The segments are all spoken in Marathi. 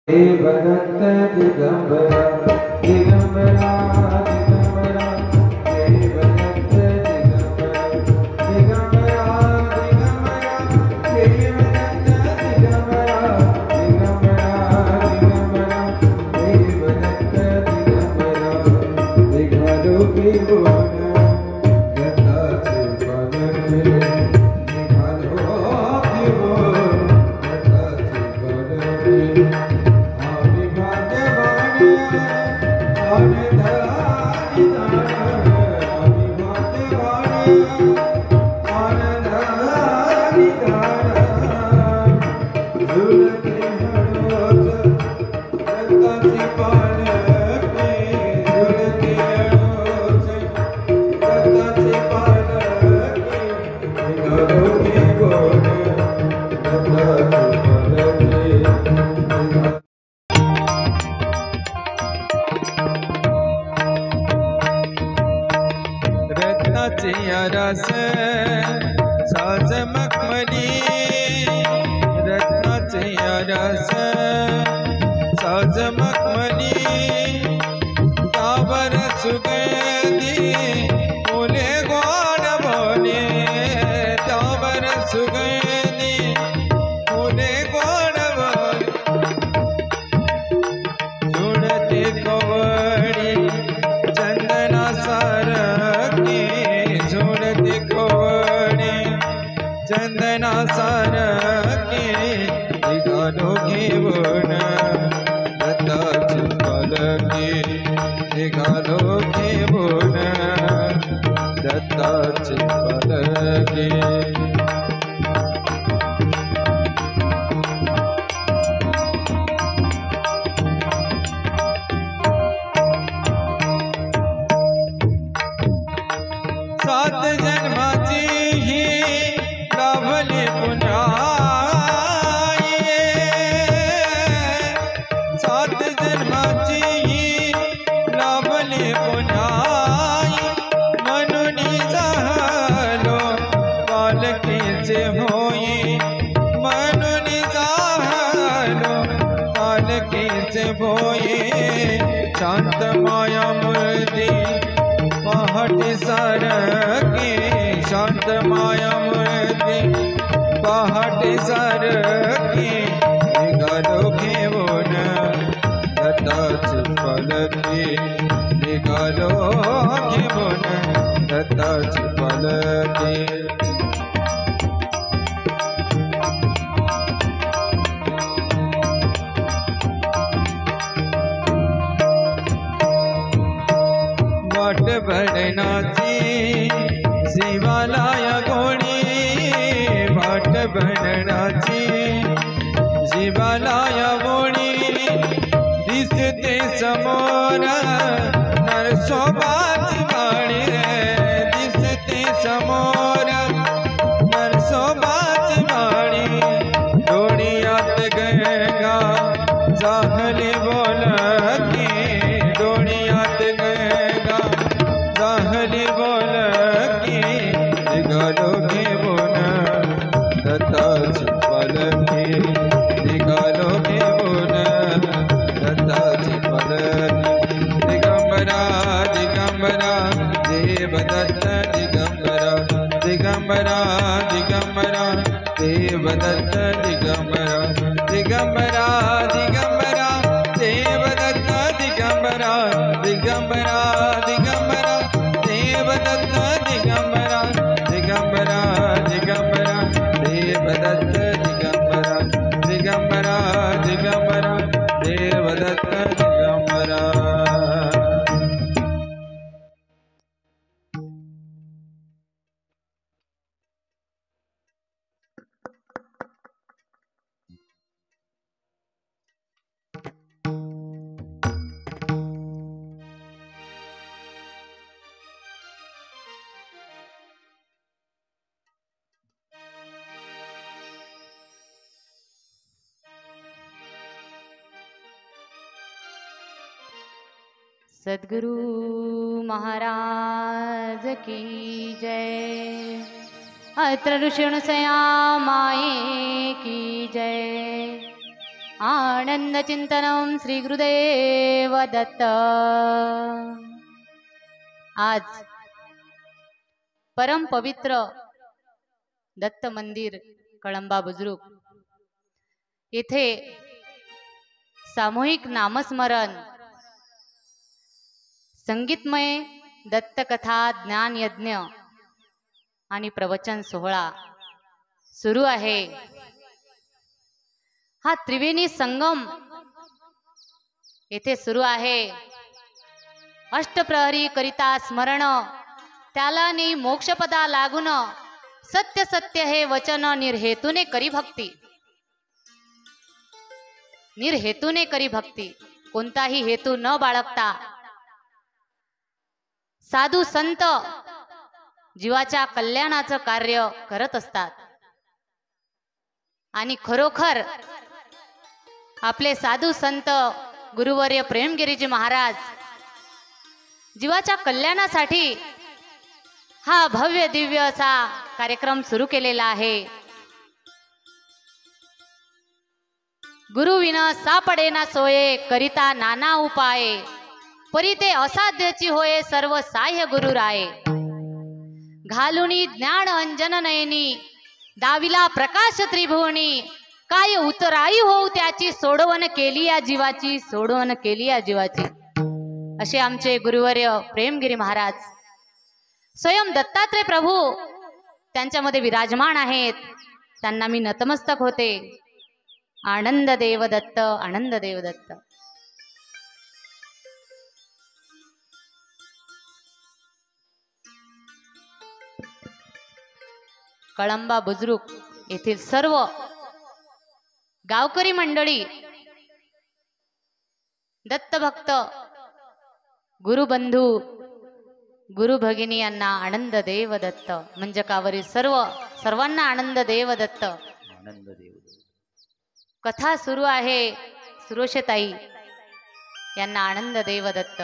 भरत दिगंबरा दिगंबरा दिगंबरा हे भरत दिगंबरा दिगंबरा दिगंबरा हे भरत दिगंबरा दिगंबरा दिगंबरा हे भरत दिगंबरा दिखालो की बोल गंगा से रस साज मखमली रत्नाचे रस साज मखमली कावर सुगंधी फुले गोड बोले कावर सुगंधी फुले गोड बोले जोडते कवडी चंदना सारखी जोडते कवडी चंदना सारखी निघालो घेऊन दत्ताची पालखी निघालो घेऊन दत्ताची पालखी सात जन्माची ही लाभली पुन्हाई सात जन्माची ही लाभली पुन्हाई म्हणून झालो पालखीचे होई म्हणून झालो पालखीचे होई शांत माया मूर्ती पहाटे सारखी शांत माया मूर्ती पहाटे सारखी निघालो घेऊन दत्ताची पालखी निघालो घेऊन दत्ताची पालखी वाट भरणाची जीवालाय गोडी वाट भरणाची जीवालाय गोडी दिसते समोर नरसोबाची वाडी दिसते समोर नरसोबाची वाडी डोळ्यात गंगा जाहली बोलती डोळ्यात गंगा जाहली बोलती निघालो घेऊन दत्ताची पालखी निघालो घेऊन दत्ताची पालखी दिगंबरा दिगंबरा देव दत्त दिगंबरा दिगंबरा दिगंबरा देव दत्त दिगंबरा दिगंबरा दिगंबरा देव दत्त दिगंबरा दिगंबरा दिगंबरा देव दत्त दिगंबरा दिगंबरा दिगंबरा देव दत्त दिगंबरा दिगंबरा दिगंबरा देव दत्त दिगंबरा सद्गुरु महाराज की जय। अत्र ऋषिणुसया माये की जय। आनंद चिंतनम श्री गुरुदेव दत्त। आज परम पवित्र दत्त मंदिर कळंबा बुजुर्ग येथे सामूहिक नामस्मरण, संगीतमय दत्तकथा, ज्ञान यज्ञ आणि प्रवचन सोहळा सुरू आहे। हा त्रिवेणी संगम येथे सुरू आहे। अष्टप्रहरी करिता स्मरण, त्याला नी मोक्षपदा लागून, सत्य सत्य हे वचन, निर्हेतुने करी भक्ती। निर्हेतुने करी भक्ती, कोणताही हेतू न बाळगता साधू संत जीवाच्या कल्याणाचं कार्य करत असतात। आणि खरोखर आपले साधू संत गुरुवर्य प्रेमगिरीजी महाराज जीवाच्या कल्याणासाठी हा भव्य दिव्य असा कार्यक्रम सुरू केलेला आहे। गुरुविना सापडेना सोये, करिता नाना उपाये, परी ते असाध्याची होय, सर्व साह्य गुरु राये। घालुनी ज्ञान अंजन नयनी, दाविला प्रकाश त्रिभुवनी, काय उतराई होऊ त्याची, सोडवण केली या जीवाची, सोडवण केली या जीवाची। असे आमचे गुरुवर्य प्रेमगिरी महाराज स्वयं दत्तात्रय प्रभू त्यांच्यामध्ये विराजमान आहेत। त्यांना मी नतमस्तक होते। आनंद देव दत्त, आनंद देव दत्त। कळंबा बुजुर्ग येथील सर्व गावकरी मंडळी, दत्तभक्त, गुरुबंधू, गुरु भगिनी यांना आनंद देव दत्त। मंजकावरील सर्वांना आनंद देव दत्त। आनंद देव। कथा सुरू आहे। सुरोशताई यांना आनंद देव दत्त।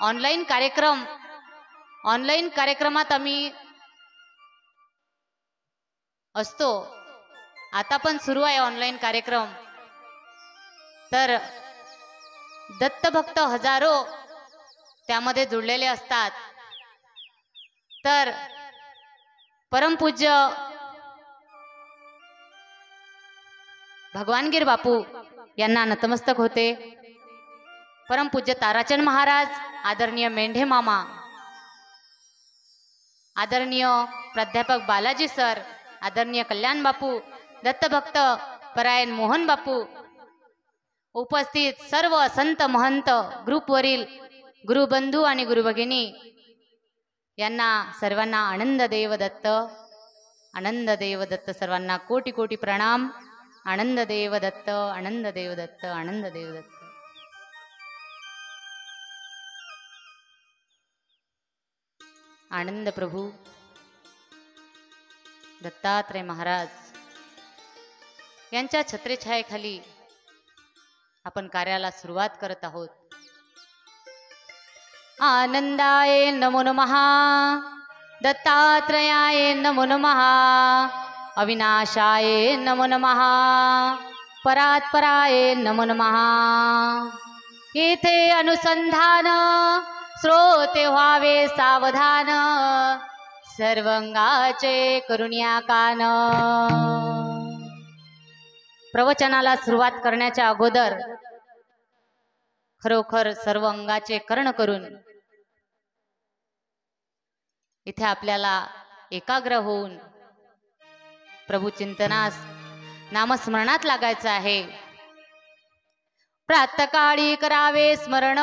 ऑनलाईन कार्यक्रमात आम्ही असतो। आता पण सुरू आहे ऑनलाईन कार्यक्रम। तर दत्तभक्त हजारो त्यामध्ये जुळलेले असतात। तर परमपूज्य भगवानगीर बापू यांना नतमस्तक होते। परमपूज्य ताराचंद महाराज, आदरणीय मेंढे मामा, आदरणीय प्राध्यापक बालाजी सर, आदरणीय कल्याण बापू, दत्तभक्त परायण मोहन बापू, उपस्थित सर्व संत महंत, ग्रुपवरील गुरुबंधू आणि गुरुभगिनी यांना सर्वांना आनंद देव दत्त, आनंद देव दत्त। सर्वांना कोटी कोटी प्रणाम। आनंद देव दत्त, आनंद देव दत्त, आनंद देव दत्त। आनंद प्रभू दत्तात्रय महाराज यांच्या छत्रेछायेखाली आपण कार्याला सुरुवात करत आहोत। आनंदाय नमो नमः, दत्तात्रयाय नमो नमः, अविनाशाय नमो नमः, परात्पराय नमो नमः। येथे अनुसंधान, श्रोते व्हावे सावधान, सर्वंगाचे करुण्या कान। प्रवचनाला सुरुवात करण्याच्या अगोदर खरोखर सर्व अंगाचे कर्ण करून इथे आपल्याला एकाग्र होऊन प्रभू चिंतनास, नामस्मरणात लागायचं आहे। प्रातःकाळी करावे स्मरण,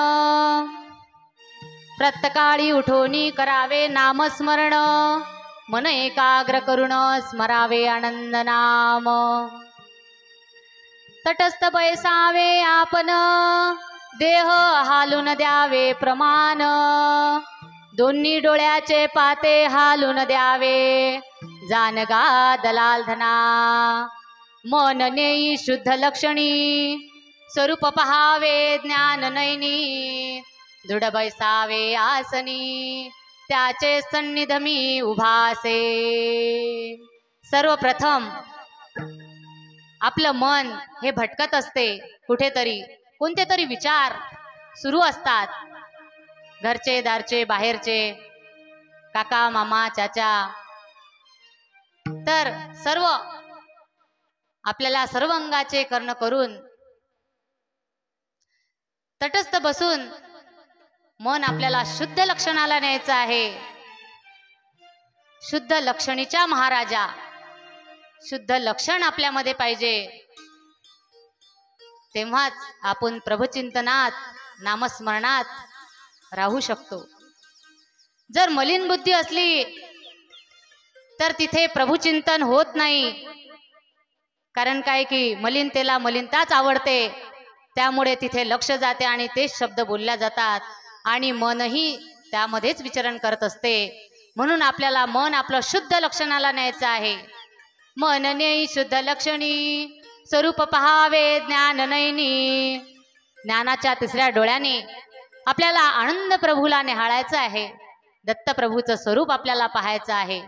प्रातःकाळी उठोनी करावे नामस्मरण, मन एकाग्र करून स्मरावे आनंद नाम। तटस्थ बैसावे आपण, देह हालून द्यावे प्रमाण, दोन्ही डोळ्याचे पाते हालून द्यावे, जानगा दलाल धना। मन नेई शुद्ध लक्षणी, स्वरूप पहावे ज्ञान नयनी, दृढ बैसावे आसनी, त्याचे सन्निध मी उभासे। सर्वप्रथम आपलं मन हे भटकत असते, कुठेतरी कोणते तरी विचार सुरू असतात, घरचे दारचे बाहेरचे, काका मामा चाचा, तर सर्व आपल्याला सर्व अंगाचे कर्ण करून तटस्थ बसून मन आपल्याला शुद्ध लक्षणाला न्यायचं आहे. शुद्ध लक्षणीच्या महाराजा, शुद्ध लक्षण आपल्यामध्ये पाहिजे, तेव्हाच आपण प्रभुचिंतनात नामस्मरणात राहू शकतो. जर मलिन बुद्धी असली तर तिथे प्रभुचिंतन होत नाही. कारण काय की मलिनतेला मलिनताच आवडते, त्यामुळे तिथे लक्ष जाते आणि तेच शब्द बोलल्या जातात आणि मनही त्यामध्येच विचरण करत असते. म्हणून आपल्याला मन आपलं शुद्ध लक्षणाला न्यायचं आहे. मन नेई शुद्ध लक्षणी, स्वरूप पहावे ज्ञान नयनी. ज्ञानाच्या तिसऱ्या डोळ्याने आपल्याला आनंद प्रभूला निहाळायचं आहे. दत्त प्रभूचं स्वरूप आपल्याला पाहायचं आहे.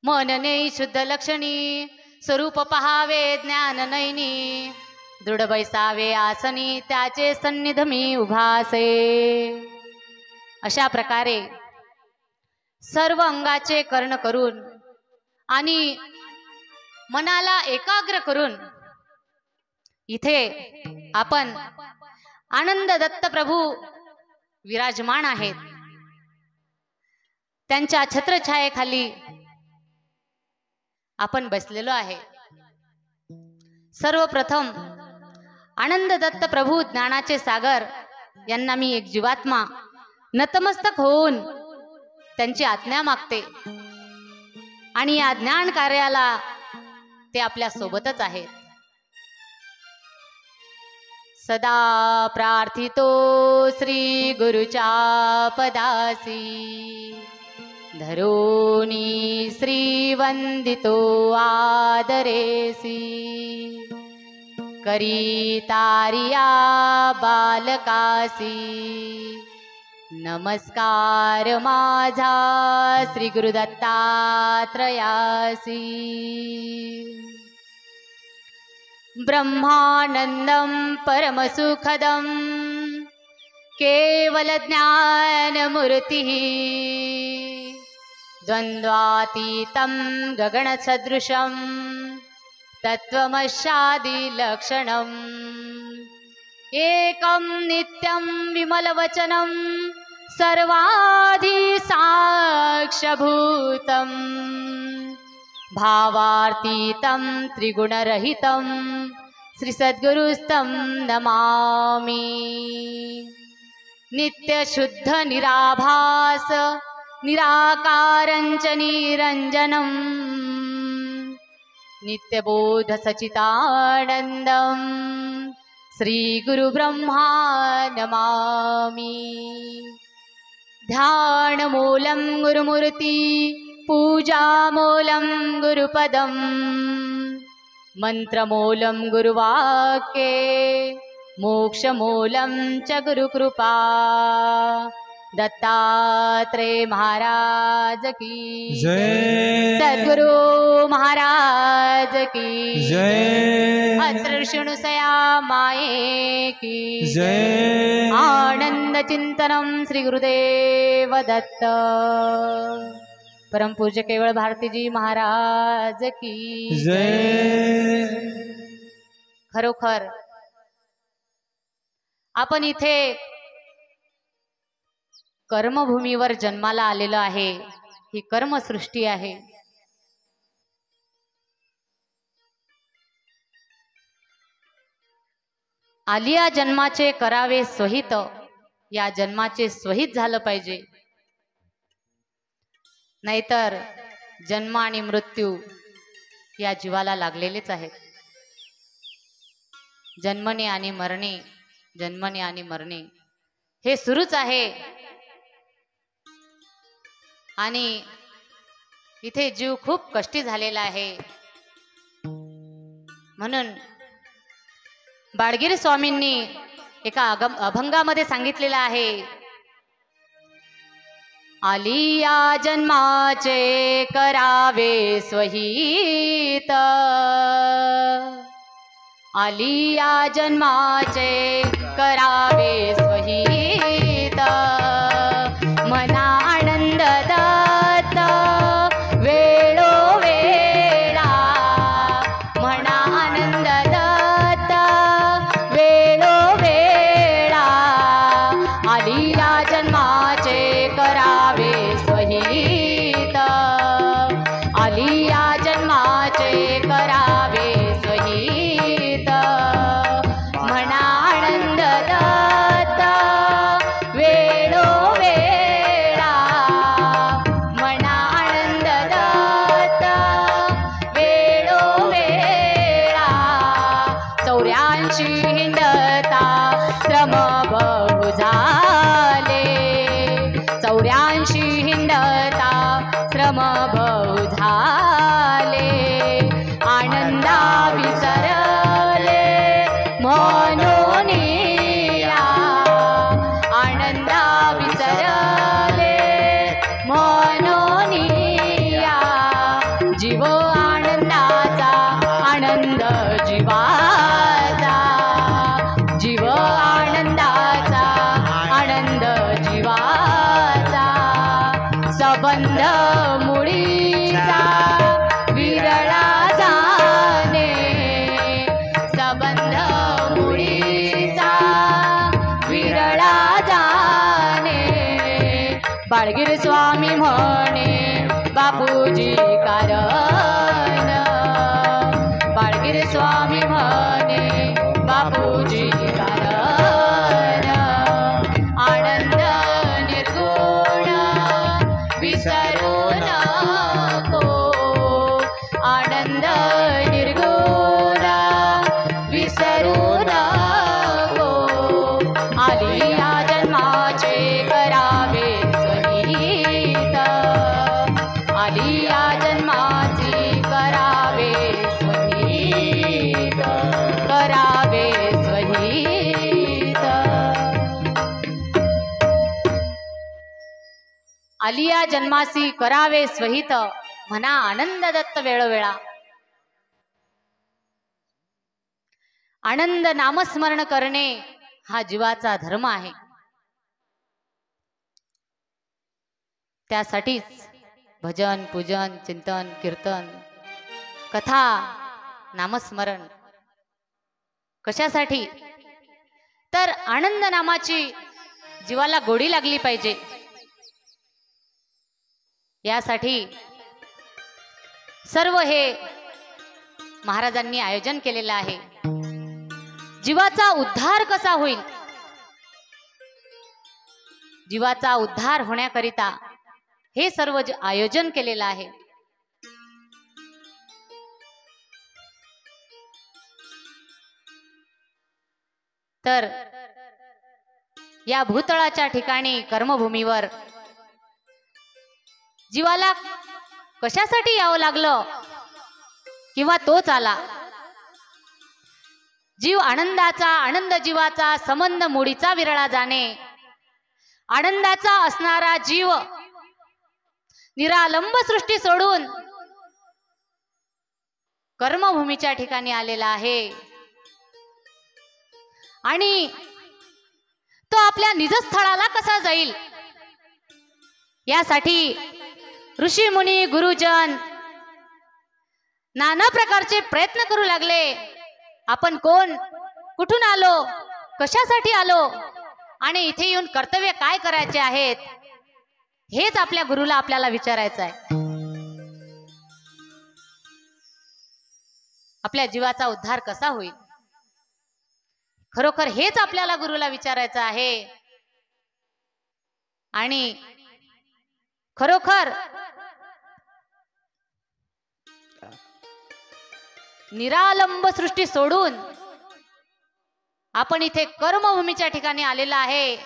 मन नेई शुद्ध लक्षणी, स्वरूप पहावे ज्ञान नयनी. दृढ बैसावे आसनी, त्याचे सन्निध मी उभासे. अशा प्रकारे सर्व अंगाचे कर्ण करून आणि मनाला एकाग्र करून इथे आपण आनंद दत्त प्रभू विराजमान आहेत. त्यांच्या छत्रछायेखाली आपण बसलेलो आहे. सर्वप्रथम आनंद दत्त प्रभू ज्ञानाचे सागर यांना मी एक जीवात्मा नतमस्तक होऊन त्यांची आज्ञा मागते आणि या ज्ञान कार्याला ते आपल्या सोबतच आहेत. सदा प्रार्थितो श्री गुरुच्या पदासी, धरोनी श्री वंदितो आदरेसी. करीतारिया बालकासी, नमस्कार माझा श्री गुरुदत्तात्रयासी. ब्रह्मानंदं परमसुखदं केवल ज्ञानमूर्तिः, द्वन्द्वातीतं गगनसदृशं तत्त्वमस्यादिलक्षणम्. एकं नित्यं विमलवचनं सर्वाधि साक्ष्यभूतं, भावार्तीतं त्रिगुणरहितं श्री सद्गुरुस्तं नमामि. नित्यशुद्ध निराभास निराकारं च निरञ्जनं, नित्यबोध सचितानन्दं श्री गुरु ब्रह्मा नमामि. ध्यानमूलं गुरुमूर्ति, पूजामूलं गुरुपदं, मन्त्रमूलं गुरुवाक्ये, मोक्षमूलं च गुरुकृपा. दत्तात्रेय महाराज की जय, सद्गुरु महाराज की जय, अत्र शृणुसया माये की जय. आनंद चिंतनम श्री गुरुदेव दत्त. परम पूज्य केवळ भारतीजी महाराज की जय. खरोखर आपण इथे कर्मभूमीवर जन्माला आलेलो आहे. ही कर्मसृष्टी आहे. आलिया जन्माचे करावे स्वहित, या जन्माचे स्वहित झालं पाहिजे. नाहीतर जन्म आणि मृत्यू या जीवाला लागलेलेच आहेत. जन्मणे आणि मरणे, जन्मणे आणि मरणे हे सुरूच आहे. आणि इथे जीव खूप कष्टी झालेला आहे. म्हणून बाळगिरी स्वामींनी एका अभंगामध्ये सांगितलेलं आहे आली या जन्माचे करावे स्वहित, आली या जन्माचे करावे स्वहित, मना आनंद दत्त वेळोवेळा, मना आनंद दत्त वेळोवेळा, आली या जन्माचे करावे स्वहित, आली या जन्माचे करावे स्वहित, म्हणा आनंद दत्त वेळोवेळा, म्हणा आनंद दत्त वेळोवेळा, 84 हिंडता श्रम बहु झाले, 84 हिंडता श्रम बहु झाले, आनंदा विसरले मनोनिया, आनंदा विसरले मनोनिया, जीव आनंदाचा आनंद जीवाचा, जीव आनंदाचा आनंद जीवाचा, संबंध मुळीचा विरळा जाणे, संबंध मुळीचा विरळा जाणे, बाळगीर स्वामी म्हणे बापूजी कारण, बाळगीर स्वामी म्हणे बापूजी कारण, आनंद निर्गुण विसरू नको, आनंद निर्गुण विसरू नको, आली या जन्माचे करावे स्वहित, आली या जन्माची करावे स्वहित, करावे स्वहित, आली या जन्मासी करावे स्वहित, म्हणा आनंद दत्त वेळोवेळा, आनंद नामस्मरण करणे हा जीवाचा धर्म आहे. त्यासाठीच भजन पूजन चिंतन कीर्तन कथा नामस्मरण कशासाठी, तर आनंद नामाची जीवाला गोडी लागली पाहिजे यासाठी सर्व हे महाराजांनी आयोजन केलेलं आहे. जीवाचा उद्धार कसा होईल, जीवाचा उद्धार होण्याकरिता हे सर्व आयोजन केलेलं आहे. तर या भूतळाच्या ठिकाणी कर्मभूमीवर जीवाला कशासाठी यावं लागलं किंवा तोच आला. जीव आनंदाचा आनंद जीवाचा संबंध मुळीचा विरळा जाणे, आनंदाचा असणारा जीव निरालंब सृष्टी सोडून कर्मभूमीच्या ठिकाणी आलेला आहे आणि तो आपल्या निजस्थळाला कसा जाईल यासाठी ऋषी मुनी गुरुजन नाना प्रकारचे प्रयत्न करू लागले. आपण कोण, कुठून आलो, कशासाठी आलो आणि इथे येऊन कर्तव्य काय करायचे आहेत हेच आपल्या गुरुला आपल्याला विचारायचं आहे. आपल्या जीवाचा उद्धार कसा होईल, खरोखर हेच आपल्याला गुरुला विचारायचं आहे. आणि खरोखर निरालंब सृष्टी सोडून आपण इथे कर्मभूमीच्या ठिकाणी आलेला आहे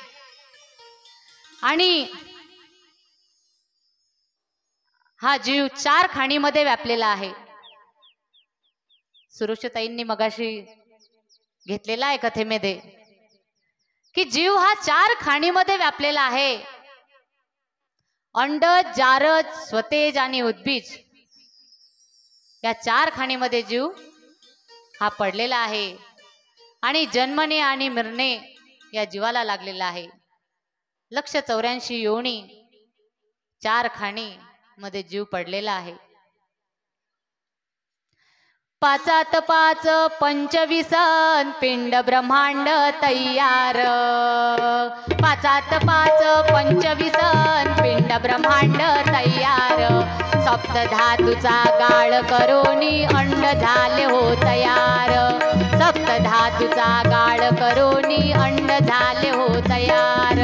आणि हा जीव 4 खाणीमध्ये व्यापलेला आहे. सुरुक्षताईंनी मगाशी घेतलेला आहे कथेमध्ये की जीव हा 4 खाणीमध्ये व्यापलेला आहे. अंडज, जारज, स्वतेज आणि उद्बीज या 4 खाणीमध्ये जीव हा पडलेला आहे आणि जन्मने आणि मरणे या जीवाला लागलेला आहे. 184 योनी 4 खाणी मध्ये जीव पडलेला आहे. पाचात 5 पंचविसन पिंड ब्रह्मांड तयार. पाचात 5 पंचविसन पिंड ब्रह्मांड तयार. सप्त धातूचा गाळ करोनी अंड झाले हो तयार. सप्त धातूचा गाळ करोनी अंड झाले हो तयार.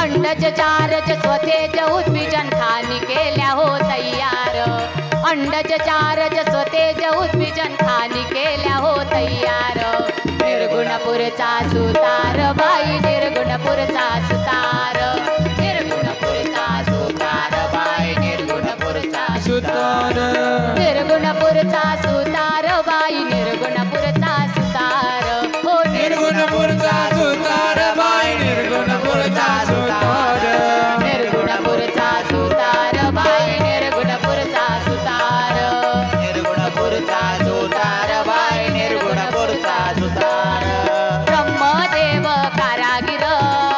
अंडज, चारज, स्वतेज, उद्बीजन खानी केल्या हो तयार. अंडज, चारज, स्वतेज, उद्बीजन खानी केल्या हो तयार. निर्गुणपुरचा सुतार बाई, निर्गुणपुरचा सुतार. निर्गुणपुरचा सुतार बाई, निर्गुणपुरचा सुतार. निर्गुणपुरचा सुतार बाई, निर्गुणपुरचा सुतार. हो निर्गुणपुरचा सुतार बाई, निर्गुणपुरचा सुतार. निर्गुणपुरचा सुतार बाई, निर्गुणपुरचा सुतार. निर्गुणपुरचा सुतार बाई, निर्गुणपुरचा सुतार. ब्रह्मदेव कारागिर.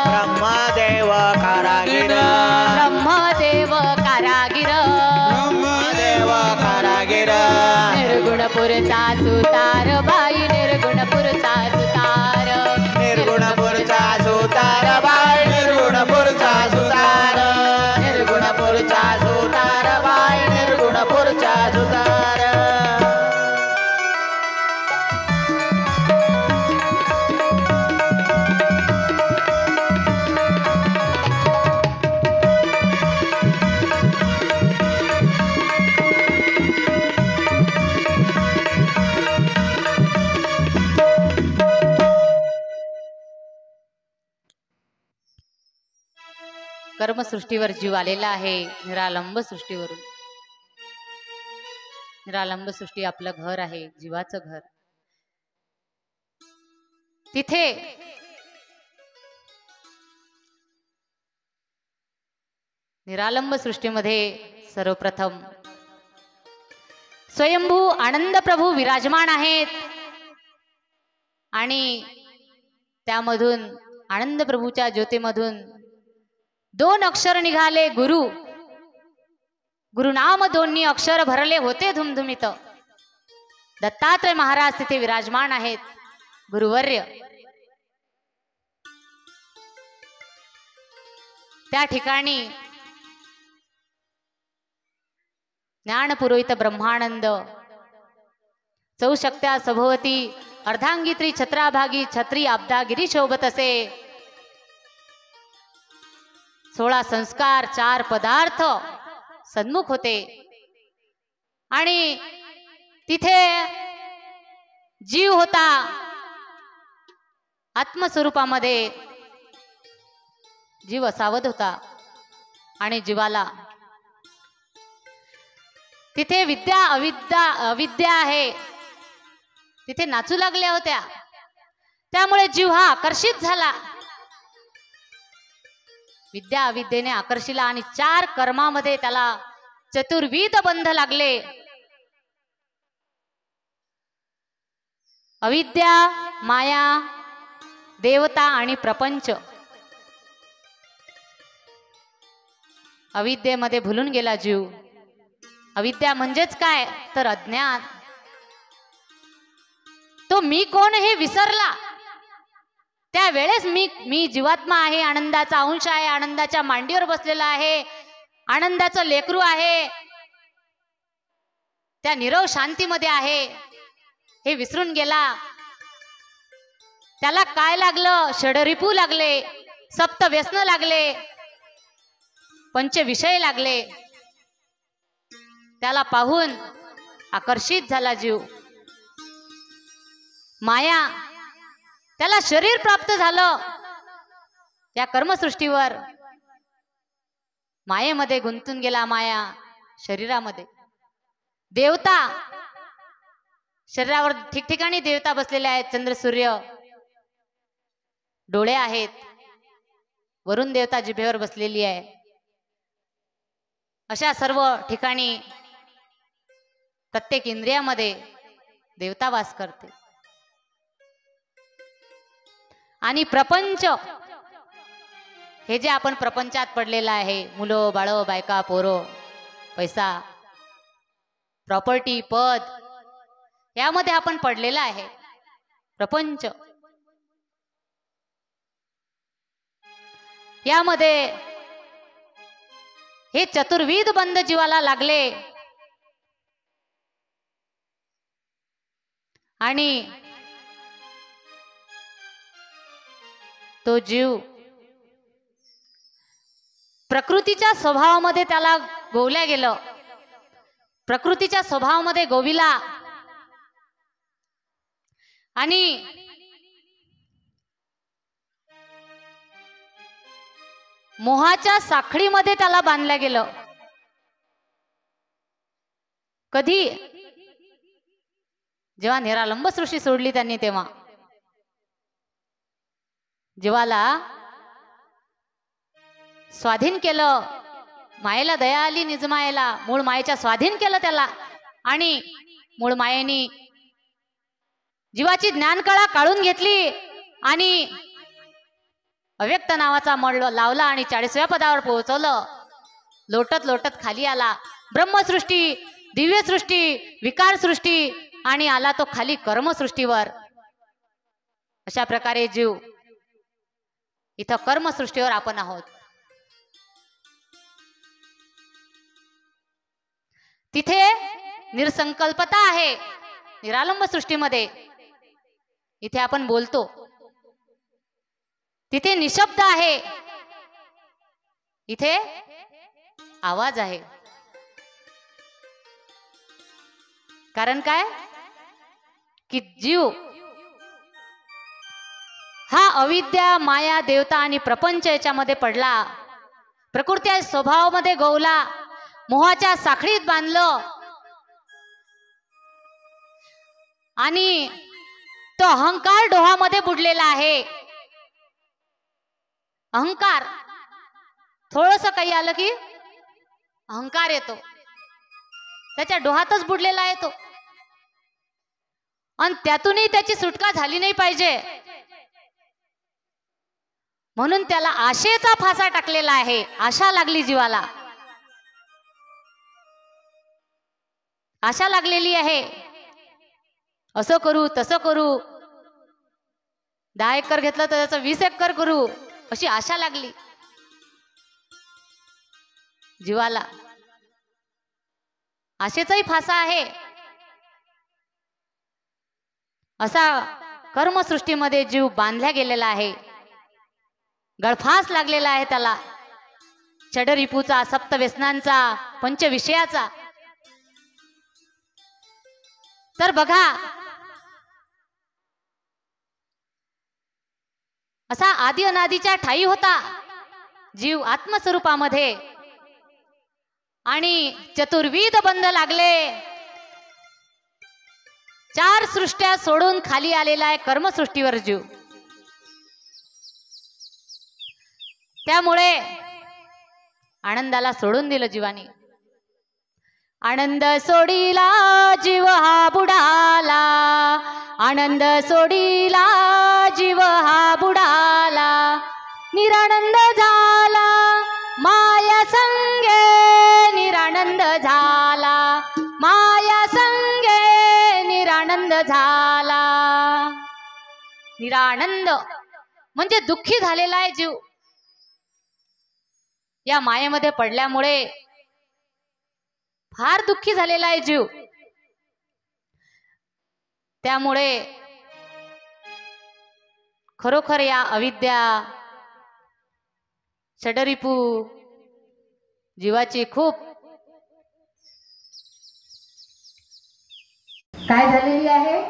ब्रह्मदेव कारागिर. ब्रह्मदेव कारागिर. ब्रह्मदेव कारागिर. निर्गुणपुरचा सुतार बाई, निर्गुणपुरचा सुतार. निर्गुणपुरचा सुतार बाई, निर्गुणपुरचा सुतार. निर्गुणपुरचा सुतार बाई, निर्गुणपुरचा सुतार. कर्मसृष्टीवर जीव आलेला आहे निरालंब सृष्टीवरून. निरालंब सृष्टी आपलं घर आहे, जीवाचं घर. तिथे निरालंब सृष्टीमध्ये सर्वप्रथम स्वयंभू आनंद प्रभू विराजमान आहेत आणि त्यामधून आनंद प्रभूच्या ज्योतीमधून 2 अक्षर निघाले गुरु. गुरुनाम 2 अक्षर भरले होते धुमधुमीत. दत्तात्रय महाराज तिथे विराजमान आहेत, गुरुवर्य. त्या ठिकाणी ज्ञानपुरोहित ब्रह्मानंद, चौशक्त्या सभोवती अर्धांगित्री छत्राभागी छत्री अब्दागिरी शोभत असे. 16 संस्कार 4 पदार्थ सन्मुख होते आणि तिथे जीव होता आत्मस्वरूपामध्ये. जीव असावध होता आणि जीवाला तिथे विद्या अविद्या आहे तिथे नाचू लागल्या होत्या. त्यामुळे जीव हा आकर्षित झाला. विद्या अविद्येने आकर्षिला आणि 4 कर्मामध्ये त्याला चतुर्विध बंध लागले. अविद्या, माया, देवता आणि प्रपंच. अविद्येमध्ये भुलून गेला जीव. अविद्या म्हणजेच काय तर अज्ञान. तो मी कोण हे विसरला. त्यावेळेस मी जीवात्मा आहे, आनंदाचा अंश आहे, आनंदाच्या मांडीवर बसलेला आहे, आनंदाचं लेकरू आहे, त्या नीरव शांतीमध्ये आहे हे विसरून गेला. त्याला काय लागलं? षडरिपू लागले, सप्त व्यसन लागले, पंचविषय लागले. त्याला पाहून आकर्षित झाला जीव. माया, त्याला शरीर प्राप्त झालं. या कर्मसृष्टीवर मायेमध्ये गुंतून गेला. माया शरीरामध्ये. देवता, शरीरावर ठिकठिकाणी देवता बसलेले आहेत. चंद्र सूर्य डोळे आहेत. वरुण देवता जिभेवर बसलेली आहे. अशा सर्व ठिकाणी प्रत्येक इंद्रियामध्ये देवता वास करते. आणि प्रपंच हे जे आपण प्रपंचात पडलेलं आहे, मुलं बाळं बायका पोरं पैसा प्रॉपर्टी पद, यामध्ये आपण पडलेला आहे प्रपंच. यामध्ये हे चतुर्विध बंध जीवाला लागले आणि तो जीव प्रकृतीच्या स्वभावामध्ये त्याला गोवल्या गेलं, प्रकृतीच्या स्वभावामध्ये गोविला आणि मोहाच्या साखळीमध्ये त्याला बांधलं गेलं. कधी? जेव्हा निरालंब सृष्टी सोडली त्यांनी, तेव्हा जीवाला स्वाधीन केलं. मायेला दया आली निजमायेला, मूळ मायेच्या स्वाधीन केलं त्याला. आणि मूळ मायेनी जीवाची ज्ञानकळा काढून घेतली आणि अव्यक्त नावाचा मळ लावला आणि 40व्या पदावर पोहोचवलं. लोटत लोटत खाली आला. ब्रह्मसृष्टी, दिव्यसृष्टी, विकारसृष्टी आणि आला तो खाली कर्मसृष्टीवर. अशा प्रकारे जीव इथं कर्मसृष्टीवर आपण आहोत. तिथे निरसंकल्पता आहे निरालंब सृष्टीमध्ये. इथे आपण बोलतो, तिथे निशब्द आहे, इथे आवाज आहे. कारण काय की जीव हा अविद्या माया देवता आणि प्रपंच याच्यामध्ये पडला, प्रकृती स्वभावामध्ये गोवला, मोहाच्या साखळीत बांधलं आणि तो अहंकार डोहामध्ये बुडलेला आहे. अहंकार थोडस काही आलं की अहंकार येतो, त्याच्या डोहातच बुडलेला आहे तो. आणि त्यातूनही त्याची सुटका झाली नाही पाहिजे म्हणून त्याला आशेचा फासा टाकलेला आहे. आशा लागली जीवाला, आशा लागलेली आहे. असं करू तसं करू, 10 एकर घेतलं तर त्याचं 20 एकर करू, अशी आशा लागली जीवाला. आशेचाही फासा आहे. असा कर्मसृष्टीमध्ये जीव बांधल्या गेलेला आहे, गळफास लागलेला आहे त्याला, षडरिपूचा, सप्तव्यसनांचा, पंचविषयाचा. तर बघा, असा आदि अनादीच्या ठाई होता जीव आत्मस्वरूपामध्ये आणि चतुर्विध बंध लागले. 4 सृष्ट्या सोडून खाली आलेला आहे कर्मसृष्टीवर जीव. त्यामुळे आनंदाला सोडून दिलं जीवानी. आनंद सोडीला जीव हा बुडाला, आनंद सोडीला जीव हा बुडाला, निरानंद झाला माया संगे, निरानंद झाला माया संगे, निरानंद झाला. निरानंद म्हणजे दुःखी झालेला आहे जीव. या मायेमध्ये पडल्यामुळे फार दुःखी झालेला आहे जीव. त्यामुळे खरोखर या अविद्या षडरिपू जीवाची खूप काय झालेली आहे,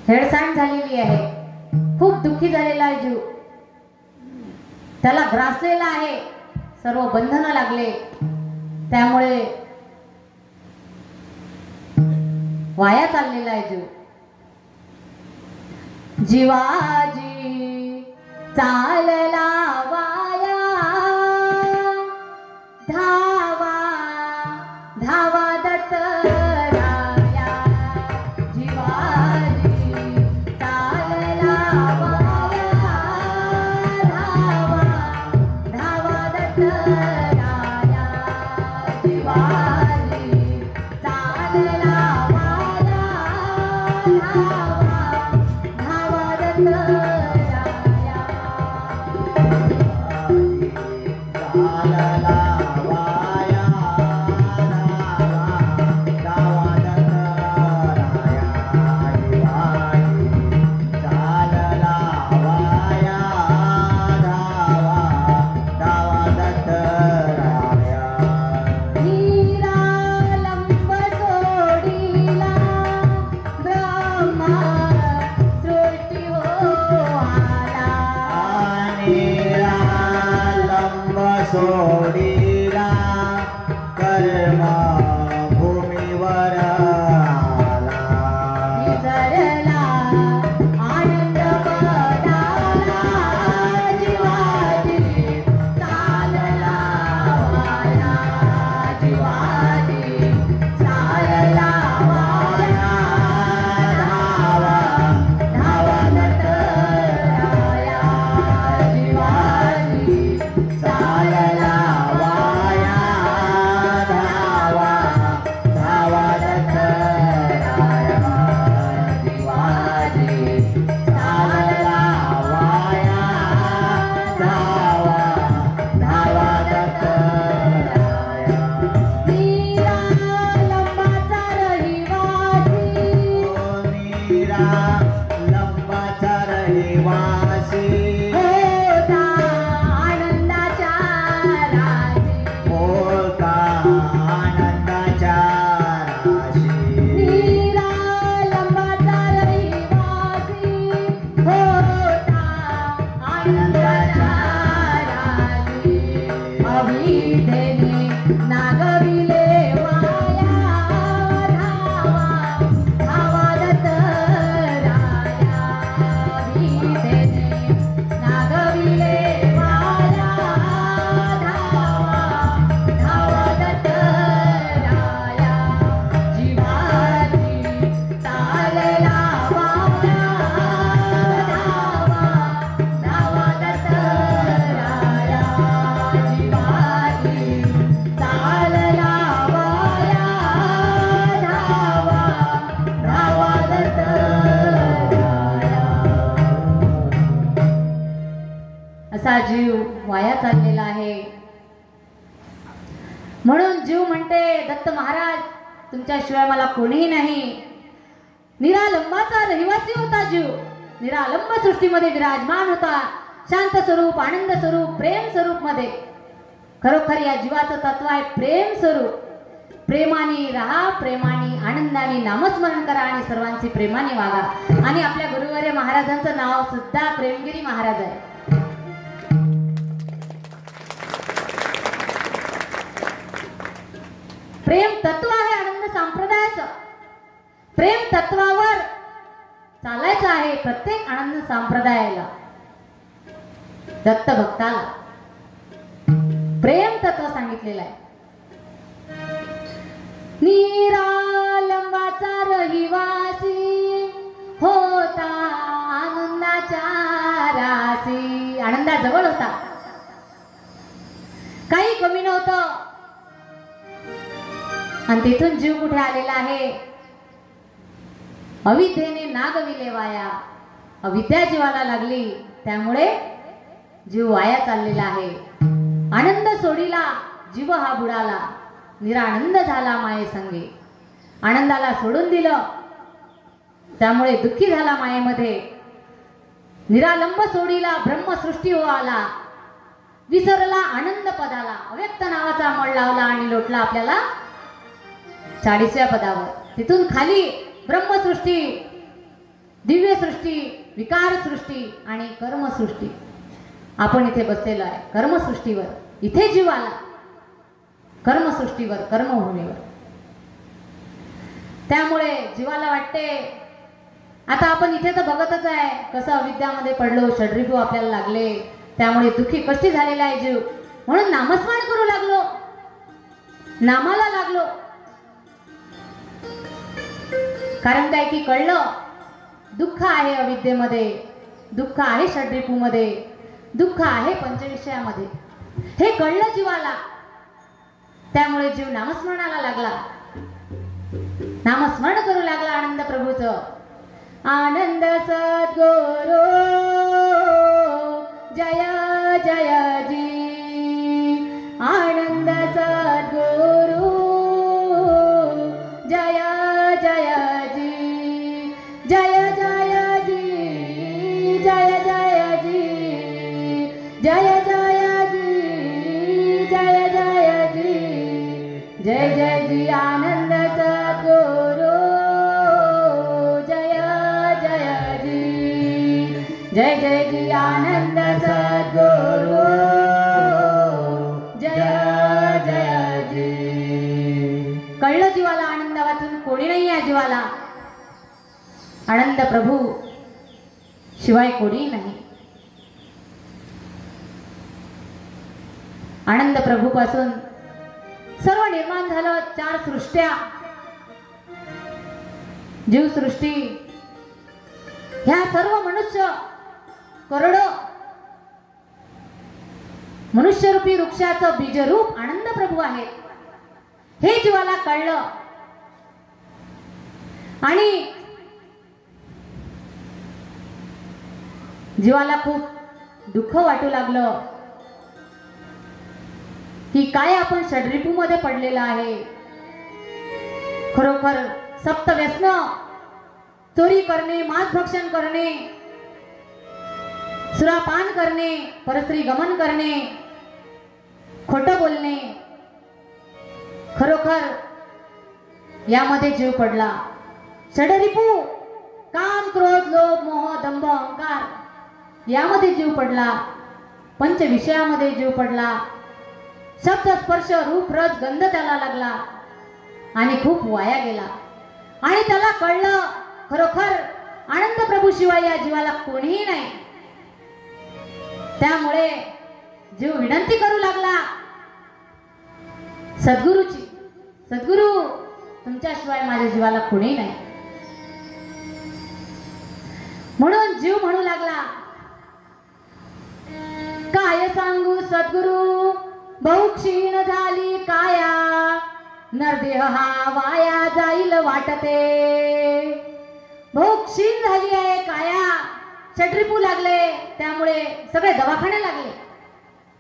हेळसांड झालेली आहे. खूप दुःखी झालेला आहे जीव. त्याला ग्रासलेला आहे, सर्व बंधनं लागले. त्यामुळे वाया चाललेला आहे जीव. जीवाजी चालला वाया, वाया चाललेला आहे. म्हणून जीव म्हणते, दत्त महाराज तुमच्याशिवाय मला कोणीही नाही. निरालंबाचा रहिवासी होता जीव. निरालंब सृष्टीमध्ये विराजमान होता. शांत स्वरूप, आनंद स्वरूप, प्रेम स्वरूप मध्ये. खरोखर या जीवाचं तत्व आहे प्रेम स्वरूप. प्रेमाने राहा, प्रेमाने आनंदाने नामस्मरण करा आणि सर्वांची प्रेमाने वागा. आणि आपल्या गुरुवर्य महाराजांचं नाव सुद्धा प्रेमगिरी महाराज आहे. प्रेम तत्व आहे आनंद संप्रदायाचं. प्रेम तत्वावर चालायचं आहे प्रत्येक आनंद संप्रदायाला. दत्त भक्ताला प्रेम तत्व सांगितलेलं आहे. निरालंबाचा रहिवासी होता आनंदाच्या राशी. आनंदाजवळ होता, काही कमी नव्हतं. आणि तिथून जीव कुठे आलेला आहे? अविद्येने नागविले वाया. अविद्या जीवाला लागली, त्यामुळे जीव वाया चाललेला आहे. आनंद सोडीला जीव हा बुडाला. निरानंद झाला माये संगे. आनंदाला सोडून दिलं, त्यामुळे दुःखी झाला मायेमध्ये. निरालंब सोडीला ब्रह्मसृष्टी हो आला. विसरला आनंद पदाला. अव्यक्त नावाचा मळ लावला आणि लोटला आपल्याला 40व्या पदावर. तिथून खाली ब्रह्मसृष्टी, दिव्यसृष्टी, विकारसृष्टी आणि कर्मसृष्टी. आपण इथे बसलेलो आहे कर्मसृष्टीवर. इथे जीव आला कर्मसृष्टीवर, कर्मभूमीवर. त्यामुळे जीवाला वाटते आता आपण इथे तर बघतच आहे कसं अविद्यामध्ये पडलो, षड्रिपू आपल्याला लागले, त्यामुळे दुःखी कष्टी झालेला आहे जीव. म्हणून नामस्मरण करू लागलो, नामाला लागलो. कारण काय की कळलं दुःख आहे अविद्येमध्ये, दुःख आहे षड्रिपूमध्ये, दुःख आहे पंचविषयामध्ये. हे कळलं जीवाला. त्यामुळे जीव नामस्मरणाला लागला, नामस्मरण करू लागला आनंद प्रभूचं. आनंद सद्गुरु जय जय जी. आनंद सद्गुरु जय जय जी. जय जय जी. जय जय जी. जय जय जी. जय जय जी. जय जय जी. आनंद सद्गुरु जय जय जी. जय जय जी. आनंद सद्गुरु जय जय जी. कळलं जीवाला आनंद वाचून कोणी नाही आहे जीवाला. आनंद प्रभू शिवाय कोणी नाही. आनंद प्रभू पासून सर्व निर्माण झालं. 4 सृष्ट्या, जीवसृष्टी, ह्या सर्व मनुष्य करोडो मनुष्यरूपी वृक्षाचं बीजरूप आनंद प्रभू आहे. हे जीवाला कळलं आणि जीवाला खूप दुःख वाटू लागलं की काय आपण षड्रिपूमध्ये पडलेला आहे. खरोखर सप्तव्यसन, चोरी करणे, मांसभक्षण करणे, सुरापान करणे, परस्त्री गमन करणे, खोटं बोलणे, खरोखर यामध्ये जीव पडला. षड्रिपू काम, क्रोध, लोभ, मोह, दंभ, अहंकार यामध्ये जीव पडला. पंचविषयामध्ये जीव पडला. शब्द, स्पर्श, रूप, रस, गंध त्याला लागला आणि खूप वाया गेला. आणि त्याला कळलं खरोखर आनंद प्रभू शिवाय या जीवाला कोणीही नाही. त्यामुळे जीव विनंती करू लागला सद्गुरूची, सद्गुरू तुमच्याशिवाय माझ्या जीवाला कोणी नाही. म्हणून जीव म्हणू लागला काय सांगू सद्गुरू, बहु क्षीण झाली काया, नरदेह हा वाया जाईल वाटते. बहु क्षीण झाली आहे काया, षड्रिपू लागले, त्यामुळे सगळे दवाखाने लागले.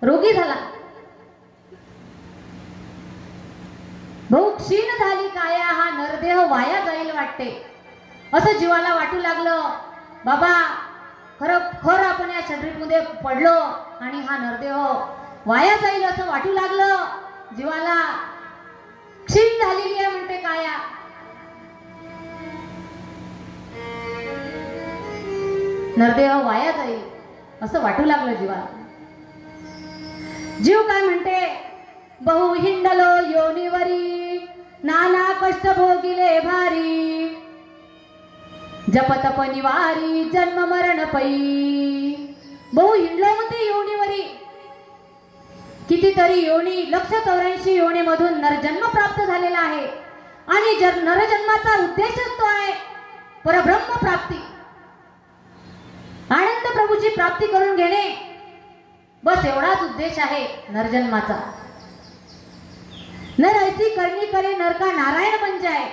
रोगी झाला. भाऊ क्षीण झाली काया, हा नरदेह वाया जाईल वाटते असं जीवाला वाटू लागलं. बाबा खरं आपण या शरीरामध्ये पडलो आणि हा नरदेह वाया जाईल असं वाटू लागलं जीवाला. क्षीण झालेली आहे म्हणते काया. नरदेह वाया जाईल असं वाटू लागलं जीवाला. जीव काय म्हणते, बहु हिंडलो योनीवरी, नाना कष्ट भोगिले भारी, जपतप निवारी जन्म मरण पै. बहु हिंडलो म्हणते योनीवरी, कितीतरी योनी, 184 योनीमधून नरजन्म प्राप्त झालेला आहे. आणि नरजन्माचा उद्देशच तो आहे परब्रह्म प्राप्ती, आनंद प्रभूची प्राप्ती करून घेणे. बस एवढाच उद्देश आहे नरजन्माचा. नर ऐसी करणी करे नरका नारायण बन जाए.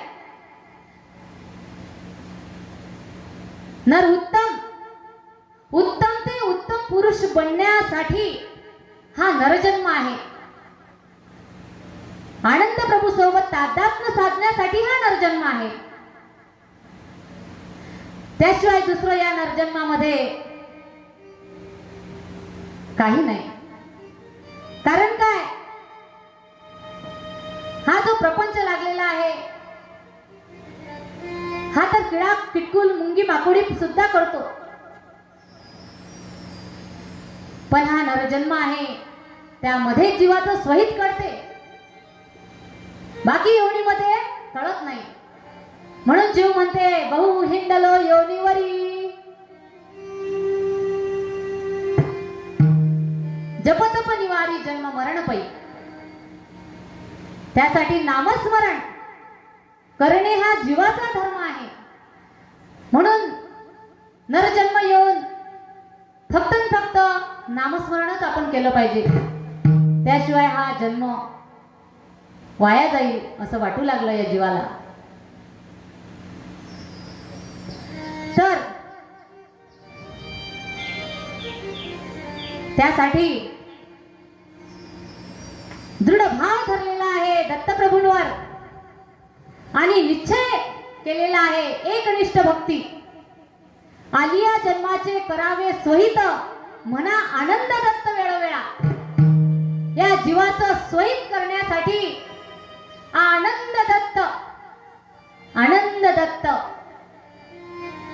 नर उत्तम ते उत्तम पुरुष बनण्यासाठी हा नरजन्म आहे. आनंद प्रभू सोबत तादात्म्य साधण्यासाठी हा नरजन्म आहे. त्याशिवाय दुसरं या नरजन्मामध्ये काही नाही. कारण काय, हा जो प्रपंच लागलेला आहे हा तर किडा किटकुल मुंगी माकोडी सुद्धा करतो. पण हा नरजन्म आहे त्यामध्ये जीवाचं स्वहित करते, बाकी योनीमध्ये कळत नाही. म्हणून जीव म्हणते बहु हिंडलो योनीवरी, जपतप निवारी जन्म मरण पै. त्यासाठी नामस्मरण करणे हा जीवाचा धर्म आहे. म्हणून नरजन्म येऊन फक्त नामस्मरणच आपण केलं पाहिजे. त्याशिवाय हा जन्म वाया जाईल असं वाटू लागलं या जीवाला. तर त्यासाठी दृढ भाव धरलेला आहे दत्तप्रभूंवर आणि निश्चय केलेला आहे एकनिष्ठ भक्ती. आलिया जन्माचे करावे स्वहित, म्हणा आनंद दत्त वेळोवेळा. या जीवाचं स्वहित करण्यासाठी आनंद दत्त,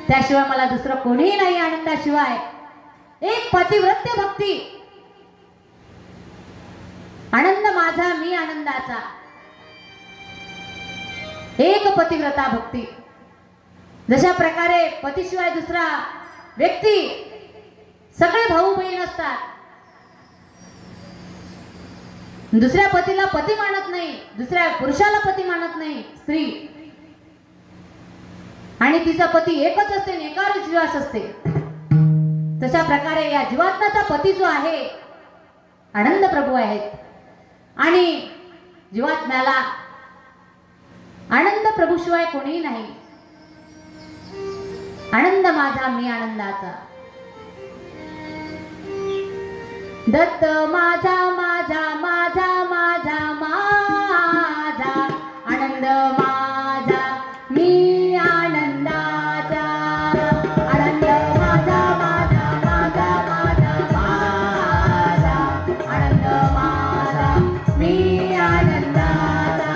त्याशिवाय मला दुसरं कोणीही नाही आनंदाशिवाय. एक पतिव्रत्य भक्ती, आनंद माझा मी आनंदाचा, एक पतिव्रता भक्ती. जशा प्रकारे पतीशिवाय दुसरा व्यक्ती, सगळे भाऊ बहीण असतात, दुसऱ्या पतीला पती मानत नाही, दुसऱ्या पुरुषाला पती मानत नाही स्त्री, आणि तिचा पती एकच असते, एकावर विश्वास असते. तशा प्रकारे या जीवात्म्याचा पती जो आहे आनंद प्रभू आहेत. आणि जीवात्म्याला आनंद प्रभूशिवाय कोणीही नाही. आनंद माझा मी आनंदाचा, दत्त माझा माझा माझा माझा माझा, आनंद माझा मी आनंदाचा, आनंद माझा माझा माझा माझा माझा, आनंद माझा मी आनंदाचा,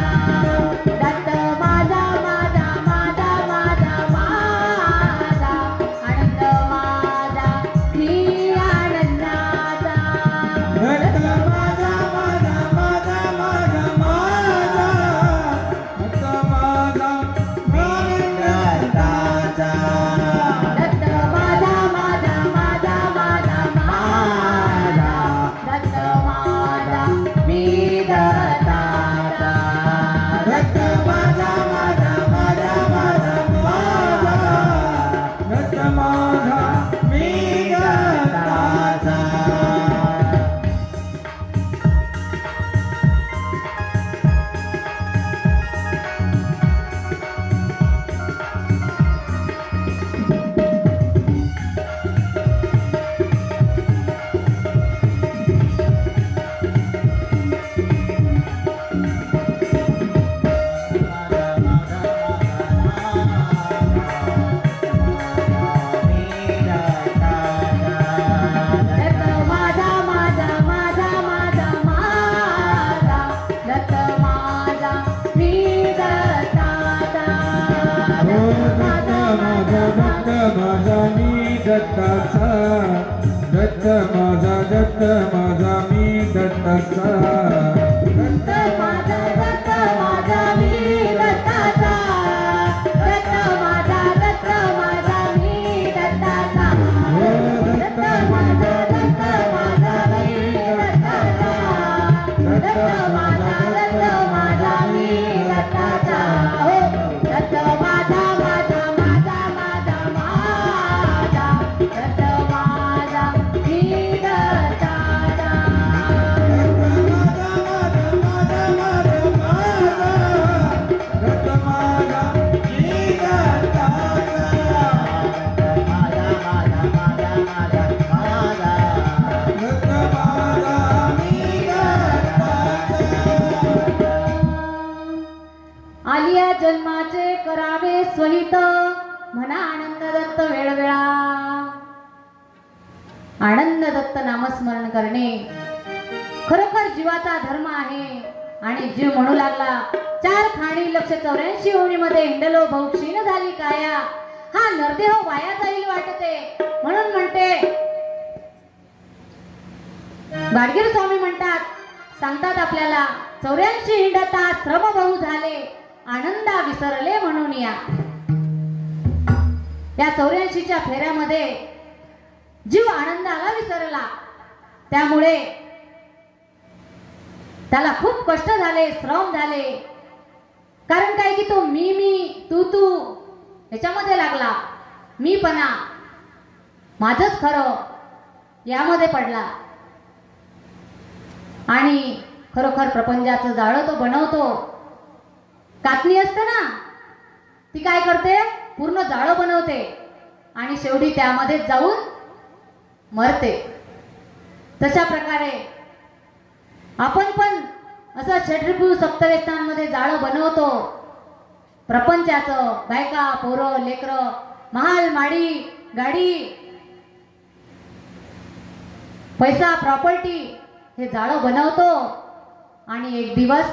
दत्त माझा माझा माझा माझा माझा, आनंद माझा मी आनंदाचा, दत्त माझा दत्ताचा दत्त माझा मी दत्ताचा दत्त माझा मी दत्ताचा दत्त माझा मी दत्ताचा दत्त माझा मी दत्ताचा दत्त माझा मी दत्ताचा हो दत्त माझा दत्त माझा मी दत्ताचा आलिया जन्माचे करावे स्वहित म्हणा आनंद दत्त वेळवेळा आनंद दत्त नामस्मरण करणे खरोखर जीवाचा धर्म आहे आणि जीव म्हणू लागला 4 खाणी 184 योनीमध्ये हिंडलो भाऊ क्षीण झाली काया हा नरदेह वाया जाईल वाटते म्हणून म्हणते गाडगीळ स्वामी सांगतात आपल्याला 84 हिंडता श्रम बहु झाले आनंदा विसरले म्हणून या 84च्या फेऱ्यामध्ये जीव आनंदाला विसरला त्यामुळे त्याला खूप कष्ट झाले श्रम झाले कारण काय की तो मी तू याच्यामध्ये लागला मीपणा माझंच खरं यामध्ये पडला आणि खरोखर प्रपंचाचं जाळं तो बनवतो कातणी असते ना ती काय करते पूर्ण जाळं बनवते आणि शेवटी त्यामध्ये जाऊन मरते तशा प्रकारे आपण पण असं षड्रिपू सप्तवेस्तांमध्ये जाळं बनवतो प्रपंचाचं बायका पोरं लेकरं महाल माडी गाडी पैसा प्रॉपर्टी हे जाळं बनवतो आणि एक दिवस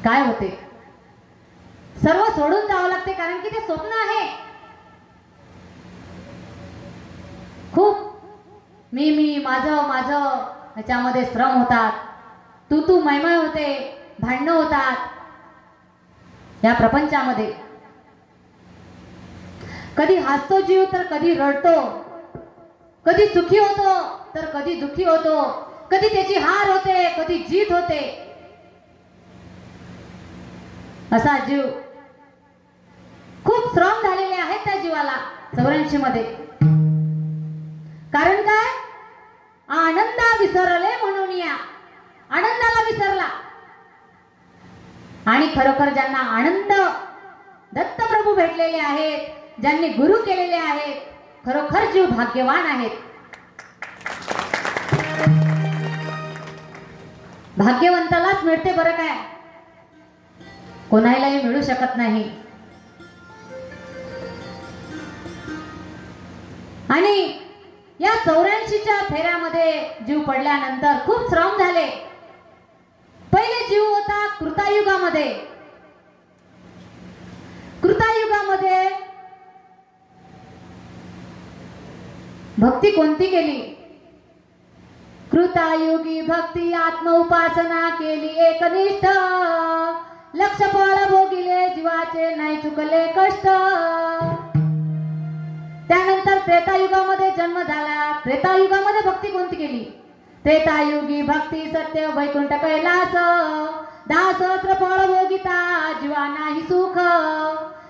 काय होते सर्व सोडून जावं लागते कारण की ते स्वप्न आहे खूप मी माझं याच्यामध्ये श्रम होतात तू मैमय होते भांडणं होतात या प्रपंचामध्ये कधी हसतो जीव तर कधी रडतो कधी सुखी होतो तर कधी दुखी होतो कधी त्याची हार होते कधी जीत होते असा जीव खूप श्रम झालेले आहेत त्या जीवाला 84 मध्ये कारण काय आनंदा विसरले म्हणून या आनंदाला विसरला आणि खरोखर ज्यांना आनंद दत्तप्रभू भेटलेले आहेत ज्यांनी गुरु केलेले आहेत खरोखर जीव भाग्यवान आहेत भाग्यवंतालाच मिळते बरं काय कोणालाही मिळू शकत नाही आणि या 84च्या फेऱ्यामध्ये जीव पडल्यानंतर खूप श्रम झाले पहिले जीव होता कृतायुगामध्ये भक्ती कोणती केली कृतायुगी भक्ती आत्म उपासना केली एकनिष्ठ लक्ष फळ भोगिले जीवाचे नाही चुकले कष्ट त्यानंतर त्रेतायुगामध्ये जन्म झाला त्रेतायुगामध्ये भक्ती कोणती केली त्रेतायुगी भक्ती सत्य वैकुंठ कैलास 10 सहस्र फळ भोगिता जीवा नाही सुख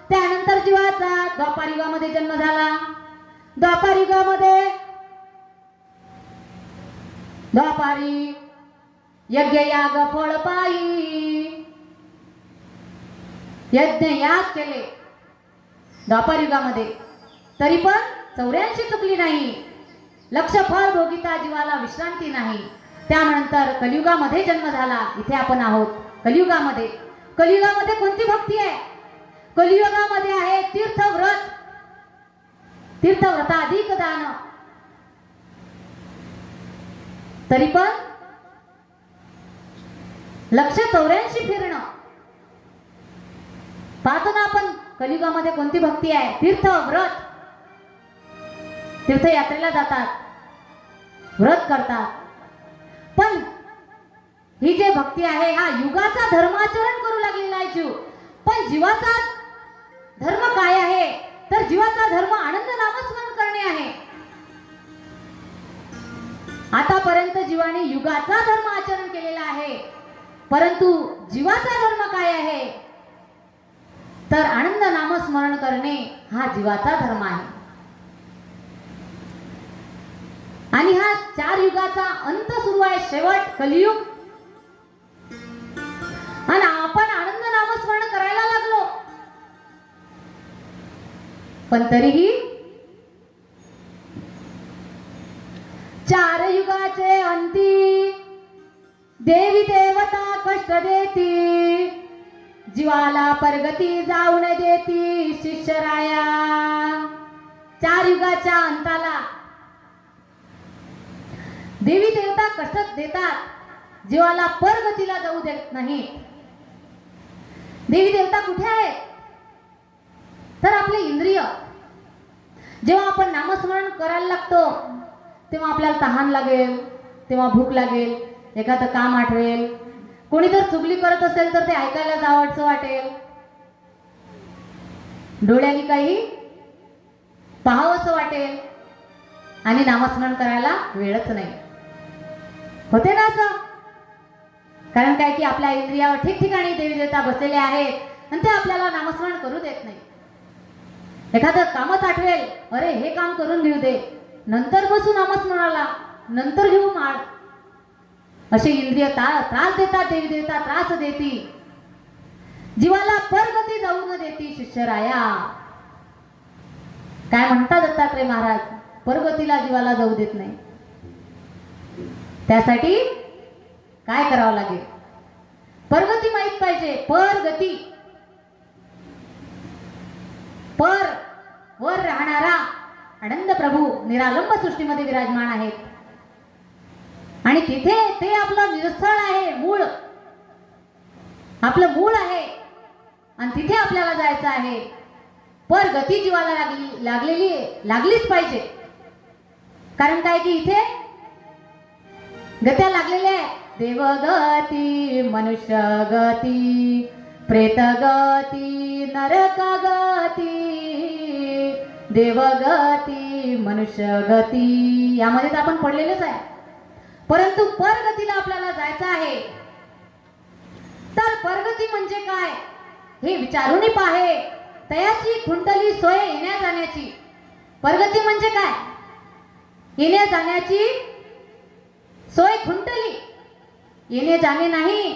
त्यानंतर जीवाचा द्वापारयुगामध्ये जन्म झाला द्वापारी यज्ञ याग फळ पायी यज्ञ याग केले द्वापारयुगामध्ये तरी पण 84 चुकली नाही लक्ष फळ भोगिता जीवाला विश्रांती नाही त्यानंतर कलियुगामध्ये जन्म झाला इथे आपण आहोत कलियुगामध्ये कोणती भक्ती आहे कलियुगामध्ये आहे तीर्थव्रताधिक दान तरी पण लक्ष 84 फिरणं पाहतो ना आपण कलियुगामध्ये कोणती भक्ती आहे? तीर्थ व्रत. तीर्थयात्रेला जातात, व्रत करतात. पण ही जे भक्ती आहे हा युगाचा धर्माचरण करू लागलेला आहे जीव. पण जीवाचा धर्म काय आहे? तर जीवाचा धर्म आनंद नामस्मरण करणे आहे. आतापर्यंत जीवाने युगाचा धर्म आचरण केलेला आहे, परंतु जीवाचा धर्म काय आहे? तर आनंद नामस्मरण करणे हा जीवाचा धर्म आहे. आणि हा 4 युगाचा अंत सुरू आहे, शेवट कलियुग. आणि आपण आनंद नामस्मरण करायला लागलो, पण तरीही 4 युगाचे अंती देवी देवता कष्ट देती, जीवाला परगती जाऊन देती शिष्यराया. 4 युगाच्या अंताला देवी देवता कष्ट देतात, जीवाला परगतीला जाऊ देत नाही. देवी देवता कुठे आहेत? तर आपले इंद्रिय. जेव्हा आपण नामस्मरण करायला लागतो तेव्हा आपल्याला तहान लागेल, तेव्हा भूक लागेल, एखादं काम आठवेल, कोणी जर चुगली करत असेल तर ते ऐकायला जावंसं वाटेल, डोळ्यांनी काही पाहावंसं वाटेल आणि नामस्मरण करायला वेळच नाही. होते ना असं? कारण काय की आपल्या इंद्रियावर ठिकठिकाणी देवी देवता बसलेले आहेत आणि ते आपल्याला नामस्मरण करू देत नाही. एखादं कामच आठवेल, अरे हे काम करून घेऊ दे, नंतर बसू नामस्मरणाला, नंतर घेऊ माळ. असे इंद्रिय त्रास देतात, देवी देवता त्रास देती, जीवाला परगती जाऊ न देती शिष्यराया. काय म्हणतात दत्तात्रय महाराज? परगतीला जीवाला जाऊ देत नाही. त्यासाठी काय करावं लागेल? परगती माहित पाहिजे. परगती, पर वर राहणारा आनंद प्रभू निरालंब सृष्टीमध्ये विराजमान आहेत आणि तिथे ते आपलं निरस्थळ आहे, मूळ, आपलं मूळ आहे आणि तिथे आपल्याला जायचं आहे. परगती जीवाला लागलीच पाहिजे. कारण काय की इथे गत्या लागलेल्या आहेत. देवगती, मनुष्य गती, प्रेत गती, नरक गती, देवगती, मनुष्य गती, यामध्ये तर आपण पडलेलेच आहे. परंतु परगतीला आपल्याला जायचं आहे. तर परगती म्हणजे काय हे विचारून पाहे, तयाची खुंटली सोय येण्या जाण्याची. परगती म्हणजे काय? येण्या जाण्याची सोय खुंटली. येणे जाणे नाही,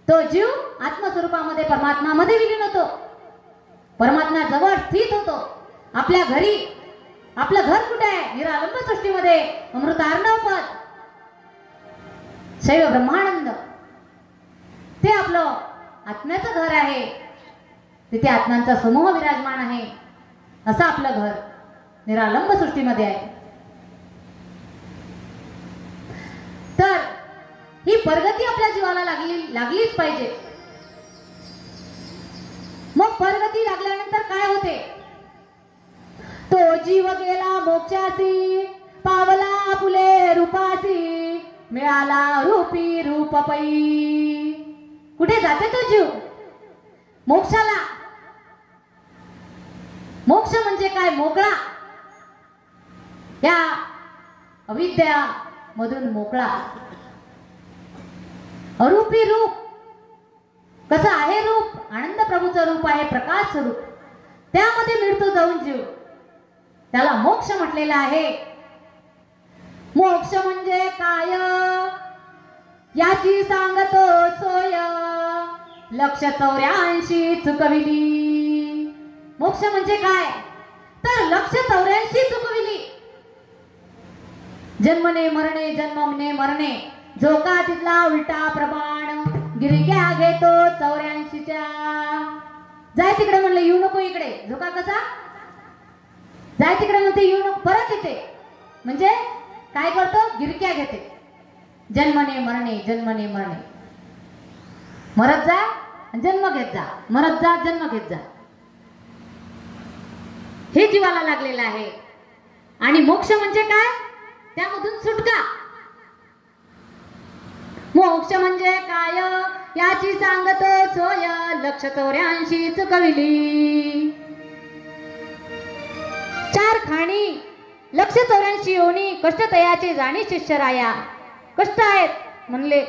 तो जीव आत्मस्वरूपामध्ये परमात्मामध्ये विलीन होतो, परमात्मा जवळ स्थित होतो. आपल्या घरी, आपलं घर कुठे आहे? निरालंब सृष्टीमध्ये अमृतार्णव पद, शैव ब्रह्मानंद, ते आपलं आत्म्याचं घर आहे. तिथे आत्म्यांचा समूह विराजमान आहे. असं आपलं घर निरालंब सृष्टीमध्ये आहे. तर ही परगती आपल्या जीवाला लागलीच पाहिजे. मग परगती लागल्यानंतर काय होते? तो जीव गेला मोक्षासी, पावला फुले रूपासी, मिळाला रूपी रूप पै. कुठे जाते तो जीव? मोक्षाला. मोक्ष म्हणजे काय? मोकळा, या अविद्या मधून मोकळा. अरूपी रूप कसं आहे? रूप आनंद प्रभूचं रूप आहे, प्रकाश स्वरूप, त्यामध्ये मिळतो जाऊन जीव. त्याला मोक्ष म्हटलेला आहे. मोक्ष म्हणजे काय याची सांगतो सोय, 184 चुकविली. मोक्ष म्हणजे काय? तर 184 चुकविली. जन्मने मरणे, जन्मने मरणे, झोका तिथला उलटा प्रमाण, गिरक्या घेतो 84च्या. जाय तिकडे म्हणलं, येऊ नको इकडे. झोका कसा? जाय तिकडे म्हणते, येऊ नको, परत येते. म्हणजे काय करतो? गिरक्या घेते. जन्मने मरणे, जन्मने मरणे, मरत जा, जन्म घेत जा, मरत जा, जन्म घेत जा. हे जीवाला लागलेलं आहे. आणि मोक्ष म्हणजे काय? त्यामधून सुटका. मोक्ष म्हणजे काय याची सांगतो सोय, लक्ष 84 चुकविली. 4 खाणी लक्ष 84 योनी, कष्ट तयाचे जाणे शिष्यराया. कष्ट आहेत म्हणले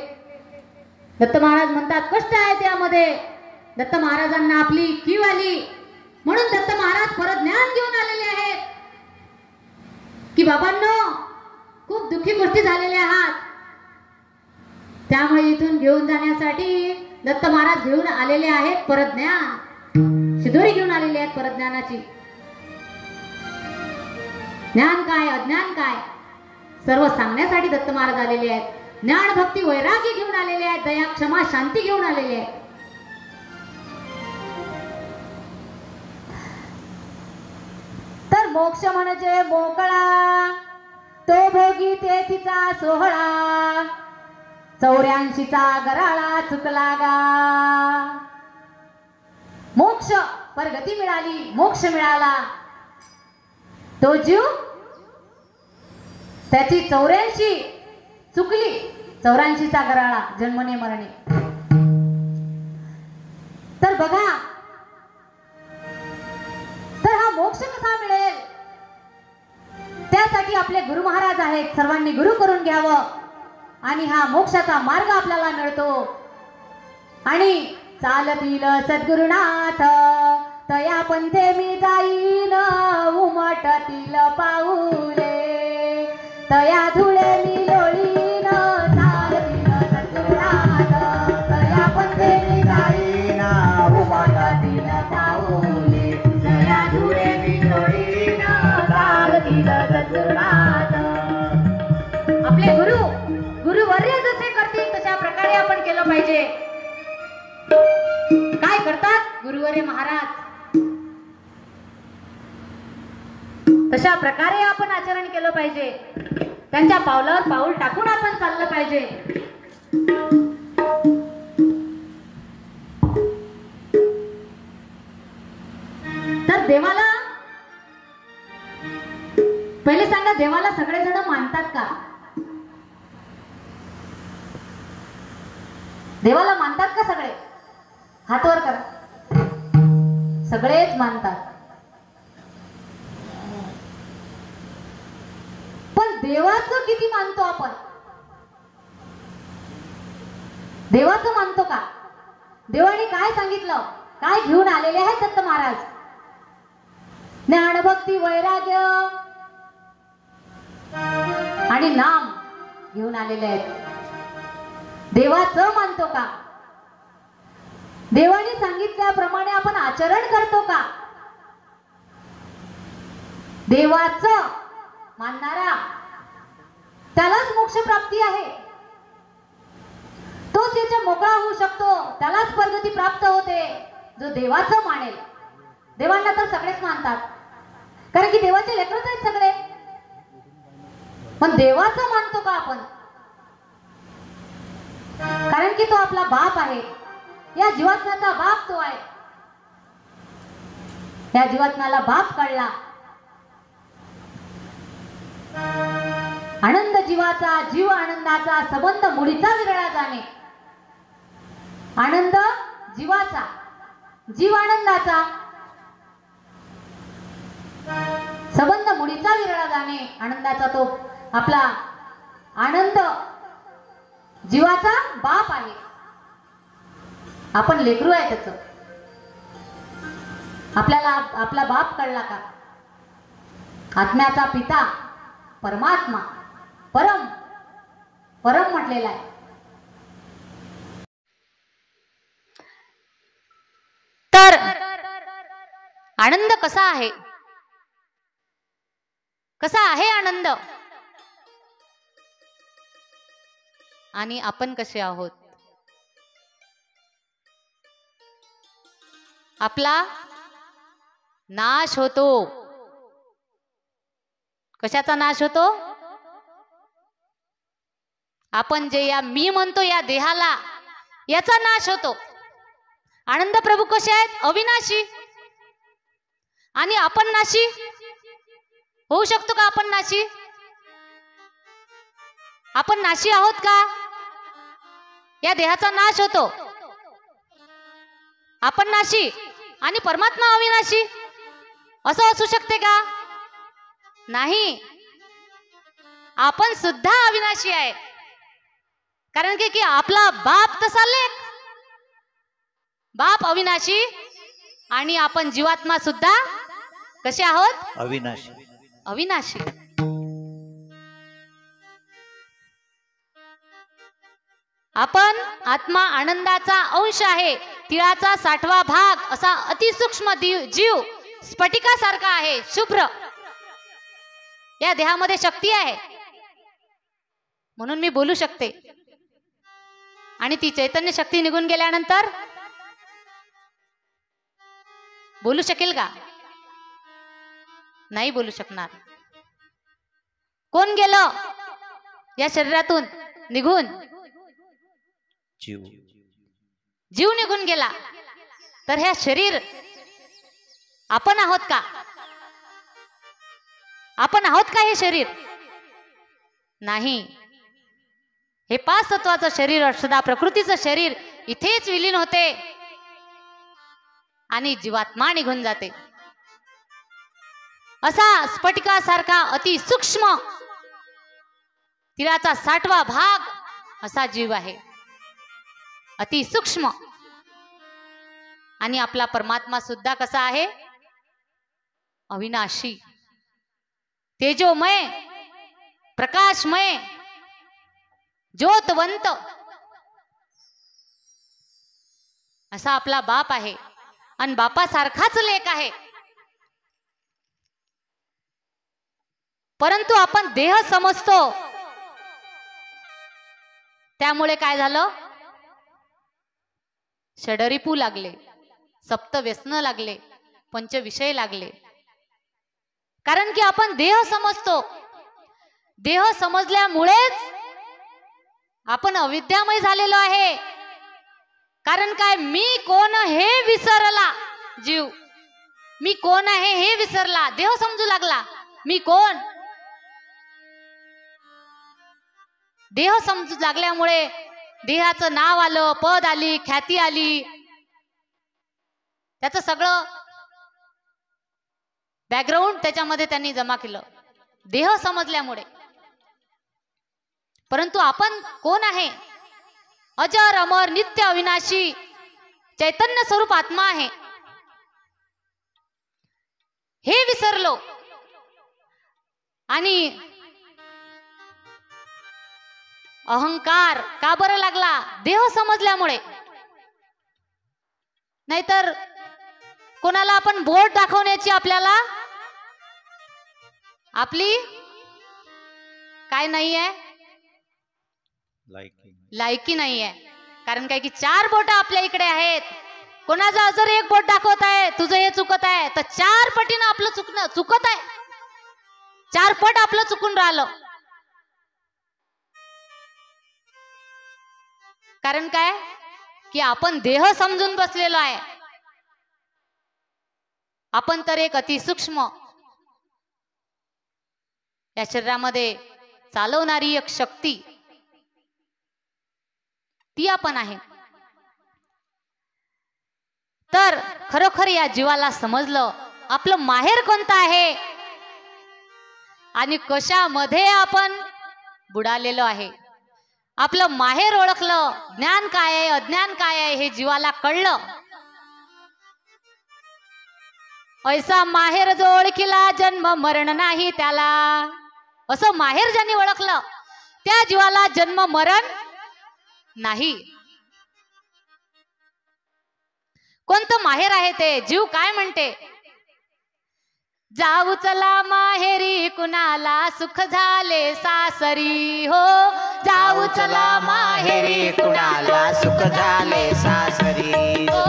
दत्त महाराज म्हणतात, कष्ट आहे त्यामध्ये. दत्त महाराजांना आपली कीव आली म्हणून दत्त महाराज परत ज्ञान घेऊन आलेले आहेत की बाबांनो खूप दुःखी गोष्टी झालेल्या आहात. त्यामुळे इथून घेऊन जाण्यासाठी दत्त महाराज घेऊन आलेले आहेत परत ज्ञान. शिदोरी घेऊन आलेले आहेत परत ज्ञानाची. ज्ञान काय अज्ञान काय सर्व सांगण्यासाठी दत्त महाराज आलेले आहेत. ज्ञान भक्ती वैराग्य घेऊन आलेले आहेत. दया क्षमा शांती घेऊन आलेले आहेत. तर मोक्ष म्हणजे मोकळा तो भोगी ते तिचा सोहळा. 84चा गराळा चुकला गा. मोक्ष परगती मिळाली, मोक्ष मिळाला. तो जीव त्याची 84 चुकली. 84चा गराळा जन्मने मरणे. तर बघा, तर हा मोक्ष कसा मिळेल? त्यासाठी आपले गुरु महाराज आहेत. सर्वांनी गुरु करून घ्यावं आणि हा मोक्षाचा मार्ग आपल्याला मिळतो. आणि चालतील सद्गुरुनाथ तया पंथे मी जाईन, उमटतील पाऊले तया धुळे मी लोळीन. चालतील सद्गुरुनाथ तया पंथे मी जाईन, उमटतील पाऊले तया धुळे मी लोळीन. चालतील सद्गुरुनाथ. आपले गुरुवर्य जसे करतील तशा प्रकारे आपण केलं पाहिजे. काय करतात गुरुवर्य महाराज तशा प्रकारे आपण आचरण केलं पाहिजे. त्यांच्या पावलावर पाऊल टाकून आपण चाललं पाहिजे. तर देवाला पहिले सांगा, देवाला सगळेजण मानतात का? देवाला मानतात का सगळे? हातवर करा. सगळेच मानतात. पण देवाचं किती मानतो आपण? देवाचं मानतो का? देवाने काय सांगितलं? काय घेऊन आलेले आहेत दत्त महाराज? ज्ञान भक्ती वैराग्य आणि नाम घेऊन आलेले आहेत. देवाचं मानतो का? देवाने सांगितल्याप्रमाणे आपण आचरण करतो का? देवाचं मानणारा त्यालाच मोक्ष प्राप्ती आहे. तोच याच्या मोकळा होऊ शकतो. त्यालाच परगती प्राप्त होते जो देवाचं मानेल. देवांना तर सगळेच मानतात कारण की देवाचे लेकरच आहेत सगळे. पण देवाचं मानतो का आपण? कारण की तो आपला बाप आहे. या जीवात्म्याचा बाप तो आहे. या जीवात्म्याला बाप कळला. आनंद जीवाचा, जीव आनंदाचा संबंध मुळीचा विरळा जाणे. आनंद जीवाचा, जीव आनंदाचा संबंध मुळीचा विरळा जाणे. आनंदाचा तो आपला आनंद जीवाचा बाप आहे. आपण लेकरू आहे त्याच. आपल्याला आपला बाप कळला का? आत्म्याचा पिता परमात्मा, परम परम म्हटलेला आहे. तर आनंद कसा आहे? कसा आहे आनंद? आणि आपण कसे आहोत? आपला नाश होतो. कशाचा नाश होतो? आपण जे या मी म्हणतो या देहाला, याचा नाश होतो. आनंद प्रभू कसे आहेत? अविनाशी. आणि आपण नाशी होऊ शकतो का? आपण नाशी? आपण नाशी आहोत का? या देहाचा नाश होतो, आपण नाशी आणि परमात्मा अविनाशी, असं असू शकते का? नाही, आपण सुद्धा अविनाशी आहे. कारण की आपला बाप तसा लेख, बाप अविनाशी आणि आपण जीवात्मा सुद्धा कसे आहोत? अविनाशी. अविनाशी. आपण आत्मा आनंदाचा अंश आहे, तिळाचा 60वा भाग असा अतिसूक्ष्म जीव स्फटिकासारखा आहे, शुभ्र. या देहामध्ये शक्ती आहे म्हणून मी बोलू शकते. आणि ती चैतन्य शक्ती निघून गेल्यानंतर बोलू शकेल का? नाही बोलू शकणार. कोण गेलं या शरीरातून निघून? जीव. जीव निघून गेला. तर हे शरीर आपण आहोत का? आपण आहोत का हे शरीर? नाही. हे 5 तत्वाचं शरीर, सदा प्रकृतीचं शरीर इथेच विलीन होते आणि जीवात्मा निघून जाते. असा स्फटिकासारखा अति सूक्ष्म तिळाचा 60वा भाग असा जीव आहे, अति सूक्ष्म. आणि आपला परमात्मा सुद्धा कसा आहे? अविनाशी, तेजोमय, प्रकाशमय, ज्योतवंत असा आपला बाप आहे. आणि बापासारखाच लेक आहे. परंतु आपण देह समजतो, त्यामुळे काय झालं? षडरिपू लागले, सप्तव्यसन लागले, पंचविषय लागले. कारण की आपण देह समजतो. देह समजल्यामुळेच आपण अविद्यामय झालेलो आहे. कारण काय? मी कोण हे विसरला जीव. मी कोण आहे हे विसरला. देह समजू लागला मी कोण. देह समजू लागल्यामुळे देहाचं नाव आलं, पद आली, ख्याती आली, त्याचं सगळं बॅकग्राऊंड त्याच्यामध्ये त्यांनी जमा केलं देह समजल्यामुळे. परंतु आपण कोण आहे? अजर अमर नित्य अविनाशी चैतन्य स्वरूप आत्मा आहे, हे विसरलो. आणि अहंकार का बरं लागला? देह समजल्यामुळे. नाहीतर कोणाला आपण बोट दाखवण्याची आपल्याला आपली काय नाहीये? लायकी नाहीये. कारण काय की 4 बोट आपल्या इकडे आहेत. कोणाचा जर 1 बोट दाखवत आहे तुझं हे चुकत आहे, तर 4 पटीनं आपलं चुकत आहे. 4 पट आपलं चुकून राहिलं. कारण काय की आपण देह समजून बसलेलो आहे. आपण तर एक अतिसूक्ष्म या शरीरामध्ये चालवणारी एक शक्ती, ती आपण आहे. तर खरोखर या जीवाला समजलं आपलं माहेर कोणतं आहे आणि कशामध्ये आपण बुडालेलो आहे. आपलं माहेर ओळखलं, ज्ञान काय आहे अज्ञान काय आहे हे जीवाला कळलं. ऐसा माहेर जो ओळखीला जन्म मरण नाही त्याला. असं माहेर ज्यांनी ओळखलं त्या जीवाला जन्म मरण नाही. कोणतं माहेर आहे ते? जीव काय म्हणते? जाऊ चला माहेरी कुणाला सुख झाले सासरी हो. जाऊ चला माहेरी कुणाला सुख झाले सासरी हो.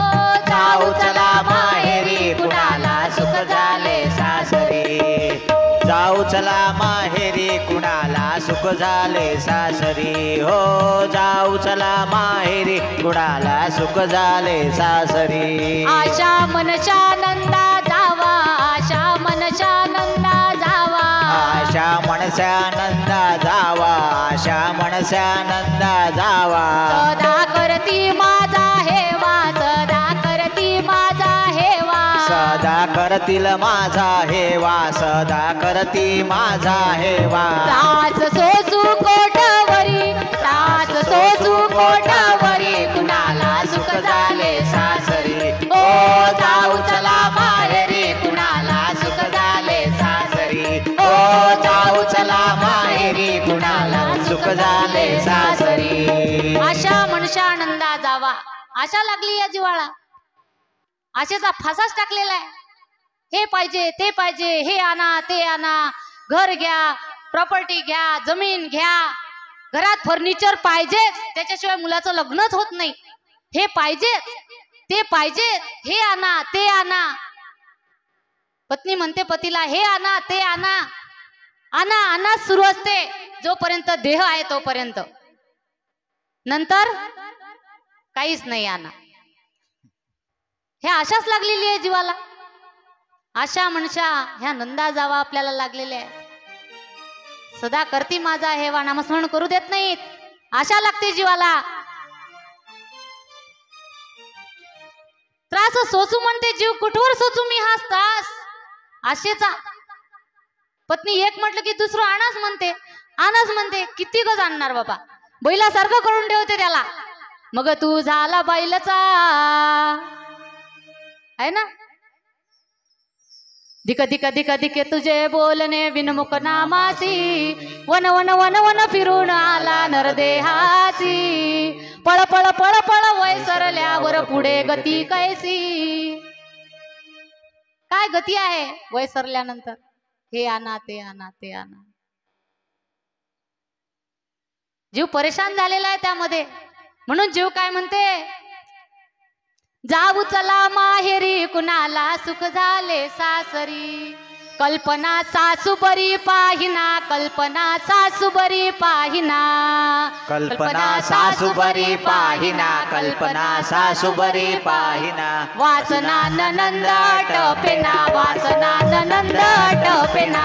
जाऊ चला माहेरी कुणाला सुख झाले सासरी. जाऊ चला माहेरी कुणाला सुख झाले सासरी हो. जाऊ चला माहेरी कुणाला सुख झाले सासरी. आशा मनशा नंदा जावा मनस्यानंदा जावा, अशा मनस्यानंदा जावा. सदा करती माझा हेवा, सदा करती माझा हेवा. सदा करतील माझा हेवा, सदा करती माझा हेवा. त्रास सोसू कोठावरी, त्रास सोसू कोठावरी, कुणाला सुख झाले सासरी. ओ जाऊ चला माहेरी, कुणाला सुख झाले सासरी. ओ जाऊ चला माहेरी, कुणाला सुख झाले सासरी. आशा मनशानंदा जावा. आशा लागली या जीवाला, आशेचा फासाच टाकलेला आहे. हे पाहिजे ते पाहिजे, हे आणा ते आणा, घर घ्या, प्रॉपर्टी घ्या, जमीन घ्या, घरात फर्निचर पाहिजे, त्याच्याशिवाय मुलाचं लग्नच होत नाही. हे पाहिजे ते पाहिजे, हे आणा ते आणा. पत्नी म्हणते पतीला हे आणा ते आणा. आणा आणा सुरू असते जोपर्यंत देह आहे तोपर्यंत, नंतर काहीच नाही आणा. हे आशाच लागलेली आहे जीवाला. आशा मनशा ह्या नंदा जावा आपल्याला लागलेल्या आहेत. सदा करती माझा हेवा, नामस्मरण करू देत नाहीत. आशा लागते जीवाला. त्रास सोचू म्हणते जीव, कुठवर सोचू मी हा त्रास आशेचा. पत्नी एक म्हटलं की दुसरं आणाच म्हणते, आणाच म्हणते. किती गज आणणार बाबा, बैलासारखं करून ठेवते त्याला. मग तू झाला बैलचा आहे ना. दिक दिक दिक दिके तुझे बोलणे विनमुख नामासी, वन वन वन वन फिरून आला नरदेहासी. पळ पळ पळ पळ वय सरल्यावर पुढे गती कैसी. काय गती आहे वय सरल्यानंतर? हे आणा ते आणा ते आणा. जीव परेशान झालेला आहे त्यामध्ये. म्हणून जीव काय म्हणते, जाऊ चला माहेरी, कुणाला सुख झाले सासरी. कल्पना सासू बरी पाहिना, कल्पना सासू बरी पाहिना. कल्पना सासू बरी पाहिना, कल्पना सासू बरी पाहिना. वासना ननंद टपेना, वासना ननंद टपेना.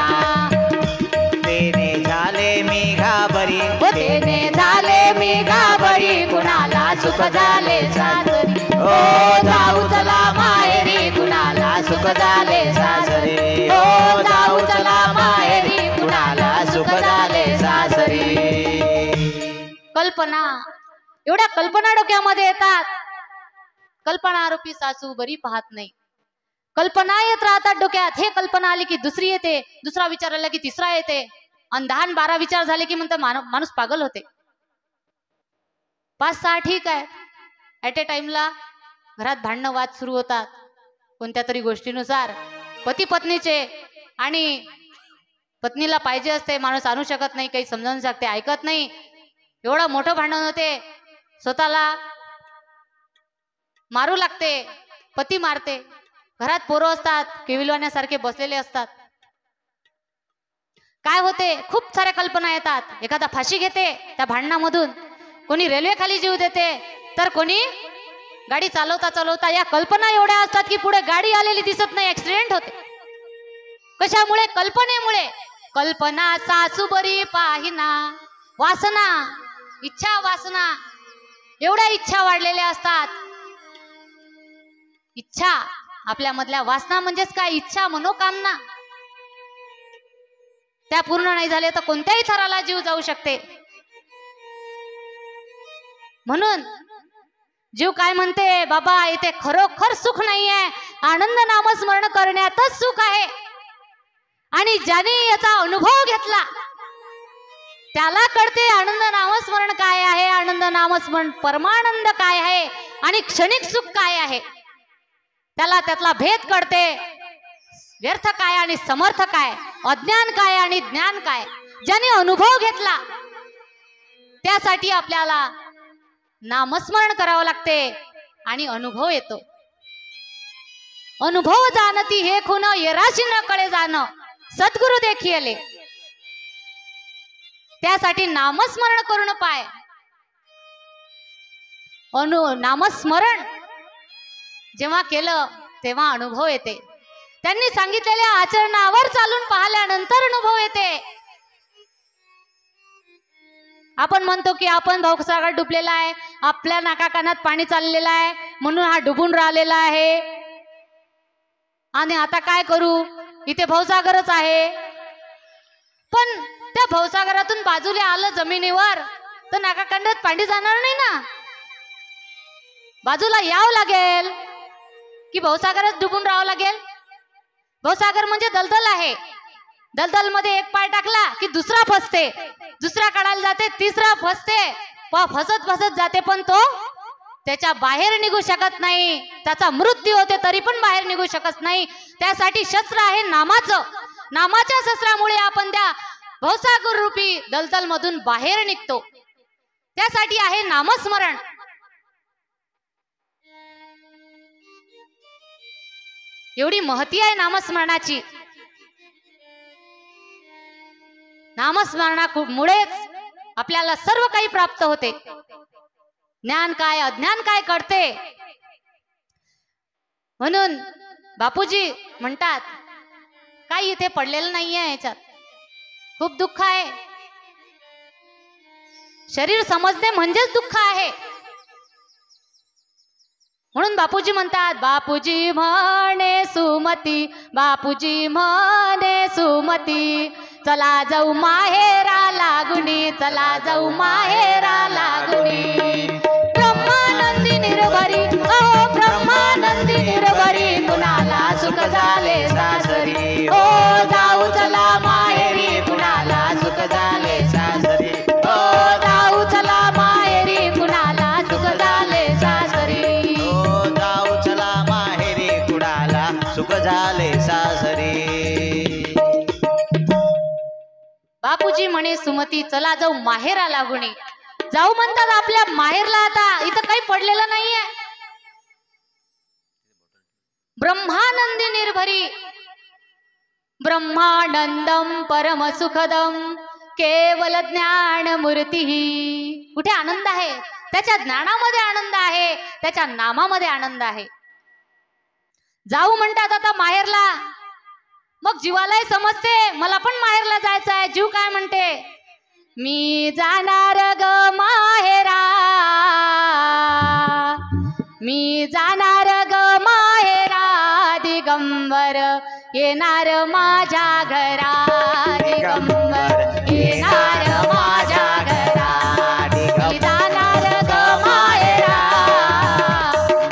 तेने झाले मी घाबरी, तेने झाले मी घाबरी, कुणाला सुख झाले सासरी. ओ जाऊ चला माहेरी, कुणाला सुख झाले सासरी. ओ जाऊ चला माहेरी, कुणाला सुख झाले सासरी. कल्पना, एवढ्या कल्पना डोक्यामध्ये येतात. कल्पना आरोपी सासू बरी पाहत नाही. कल्पना येत राहतात डोक्यात. हे कल्पना आली की दुसरी येते, दुसरा विचार आला की तिसरा येते, आणि 10-12 विचार झाले की म्हणतात माणूस पागल होते. 5-6 ठीक आहे, ऍट ए टाइमला घरात भांडणं वाद सुरू होतात कोणत्या तरी गोष्टीनुसार, पती पत्नीचे. आणि पत्नीला पाहिजे असते, माणूस आणू शकत नाही, काही समजावून सांगते ऐकत नाही. एवढं मोठं भांडण होते, स्वतःला मारू लागते, पती मारते. घरात पोरं असतात, केविलवाण्यासारखे बसलेले असतात. काय होते, खूप साऱ्या कल्पना येतात. एखादा फाशी घेते त्या भांडणामधून, कोणी रेल्वे खाली जीव देते, तर कोणी गाडी चालवता चालवता. या कल्पना एवढ्या असतात की पुढे गाडी आलेली दिसत नाही, ऍक्सिडेंट होते. कशामुळे? कल्पनेमुळे. कल्पना सासू बरी पाहिना. वासना, इच्छा, वासना, एवढ्या इच्छा वाढलेल्या असतात. इच्छा आपल्यामधल्या, वासना म्हणजेच काय? इच्छा, मनोकामना. त्या पूर्ण नाही झाल्या तर कोणत्याही थराला जीव जाऊ शकते. म्हणून जीव काय म्हणते, बाबा इथे खरोखर सुख नाहीये, आनंद नामस्मरण करण्यातच सुख आहे. आणि ज्याने याचा अनुभव घेतला त्याला कळते आनंद नामस्मरण काय आहे, आनंद नामस्मरण परमानंद काय आहे, आणि क्षणिक सुख काय आहे. त्याला त्यातला भेद कळते. व्यर्थ काय आणि समर्थ काय, अज्ञान काय आणि ज्ञान काय. ज्याने अनुभव घेतला त्यासाठी आपल्याला नामस्मरण करावं लागते आणि अनुभव येतो. अनुभव जाणती हे खुन, येराशी न कळे जाणं, सद्गुरु देखी आले. त्यासाठी नामस्मरण करून पाय. नामस्मरण जेव्हा केलं तेव्हा अनुभव येते. त्यांनी सांगितलेल्या आचरणावर चालून पाहिल्यानंतर अनुभव येते. आपण म्हणतो की आपण भवसागर डुबलेला आहे, आपल्या नाका कानात पाणी चाललेलं आहे म्हणून हा डुबून राहिलेला आहे आणि आता काय करू, इथे भवसागरच आहे. पण त्या भवसागरातून बाजूला आलं जमिनीवर तर नाका कानात पाणी जाणार नाही ना, बाजूला यावं लागेल की भवसागरात डुबून राहावं लागेल. भवसागर म्हणजे दलदल आहे, दलदल मध्ये एक पाय टाकला की दुसरा फसते, दुसरा काढायला जाते, तिसरा फसते, फसत फसत जाते पण तो त्याच्या बाहेर निघू शकत नाही, त्याचा मृत्यू होते तरी पण बाहेर निघू शकत नाही. त्यासाठी शस्त्र आहे नामाचं. नामाच्या शस्त्रामुळे आपण त्या भवसागर रूपी दलदल मधून बाहेर निघतो. त्यासाठी आहे नामस्मरण. एवढी महती आहे नामस्मरणाची. नामस्मरणामुळेच आपल्याला सर्व काही प्राप्त होते. ज्ञान काय अज्ञान काय कळते. म्हणून बापूजी म्हणतात काही इथे पडलेलं नाहीये, याच्यात खूप दुःख आहे. शरीर समजणे म्हणजेच दुःख आहे. म्हणून बापूजी म्हणतात, बापूजी म्हणे सुमती, बापूजी म्हणे सुमती, चला जाऊ माहेरा लागुनी, चला जाऊ माहेरा लागुनी. ब्रह्मानंदी निर्भरी, ओ ब्रह्मानंदी निर्भरी, कुणाला सुख झाले सासरी. ओ जाऊ चला माहेरी, कुणाला सुख झाले सासरी. ओ जाऊ चला माहेरी, कुणाला सुख झाले सासरी. ओ जाऊ चला माहेरी, कुणाला सुख झाले सासरी. बापूजी म्हणे सुमती, चला जाऊ माहेरा लागुनी. जाऊ म्हणतात आपल्या माहेरला. आता इथं काही पडलेलं नाहीये. ब्रह्मानंदी निर्भरी, ब्रह्मानंदम परम सुखदम केवल ज्ञान मूर्ती. कुठे आनंद आहे? त्याच्या ज्ञानामध्ये आनंद आहे, त्याच्या नामामध्ये आनंद आहे. जाऊ म्हणतात आता माहेरला. मग जीवालाही समजते मला पण माहेरला जायचं आहे. जीव काय म्हणते, मी जाणार ग माहेरा, मी जाणार ग माहेरा, दिगंबर येणार माझ्या घरा, दिगंबर येणार माझ्या घरा. मी जाणार ग माहेरा,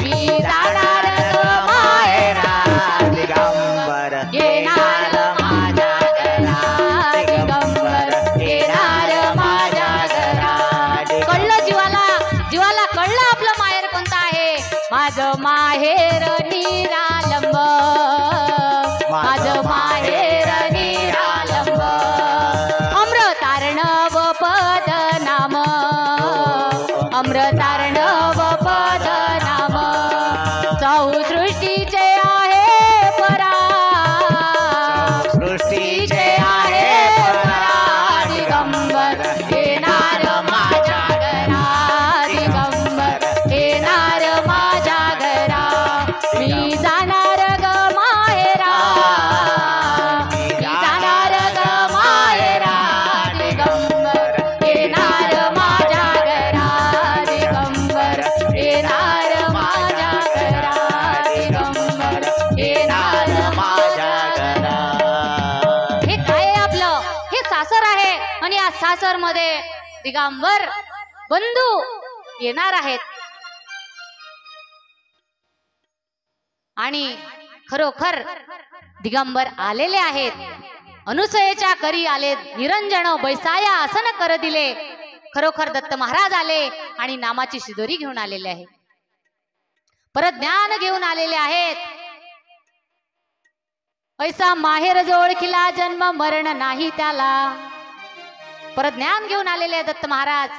मी जाणार ग माहेरा, दिगंबर येणार माझ्या घरा, दिगंबर येणार माझ्या घरा. कळलं जीवाला, जीवाला कळलं आपलं माहेर कोणतं आहे. माझं माहेर निरालंब, माझं माहेर निरालंब. अमृतार्णव पद नाम, अमृतार्णव पद नाम. चौसृष्टीचे आहे परा, सृष्टीचे आहे परा. दिगंबर येणार माझ्या घरा, दिगंबर येणार माझ्या घरा. मी जाणार ग माहेरा, मी जाणार ग माहेरा, दिगंबर येणार माझ्या घरा, दिगंबर येणार माझ्या घरा, दिगंबर येणार माझ्या घरा. हे काय आहे आपलं, हे सासर आहे आणि या सासर मध्ये दिगंबर बंधू येणार आहेत. आणि खरोखर दिगंबर आलेले आहेत. अनुसयेच्या करी आले निरंजन, बैसाया आसन कर दिले. खरोखर दत्त महाराज आले आणि नामाची शिदोरी घेऊन आलेले आहे, परत ज्ञान घेऊन आलेले आहेत. ऐसा माहेर जो ओळखिला जन्म मरण नाही त्याला. परत ज्ञान घेऊन आलेले आहे दत्त महाराज.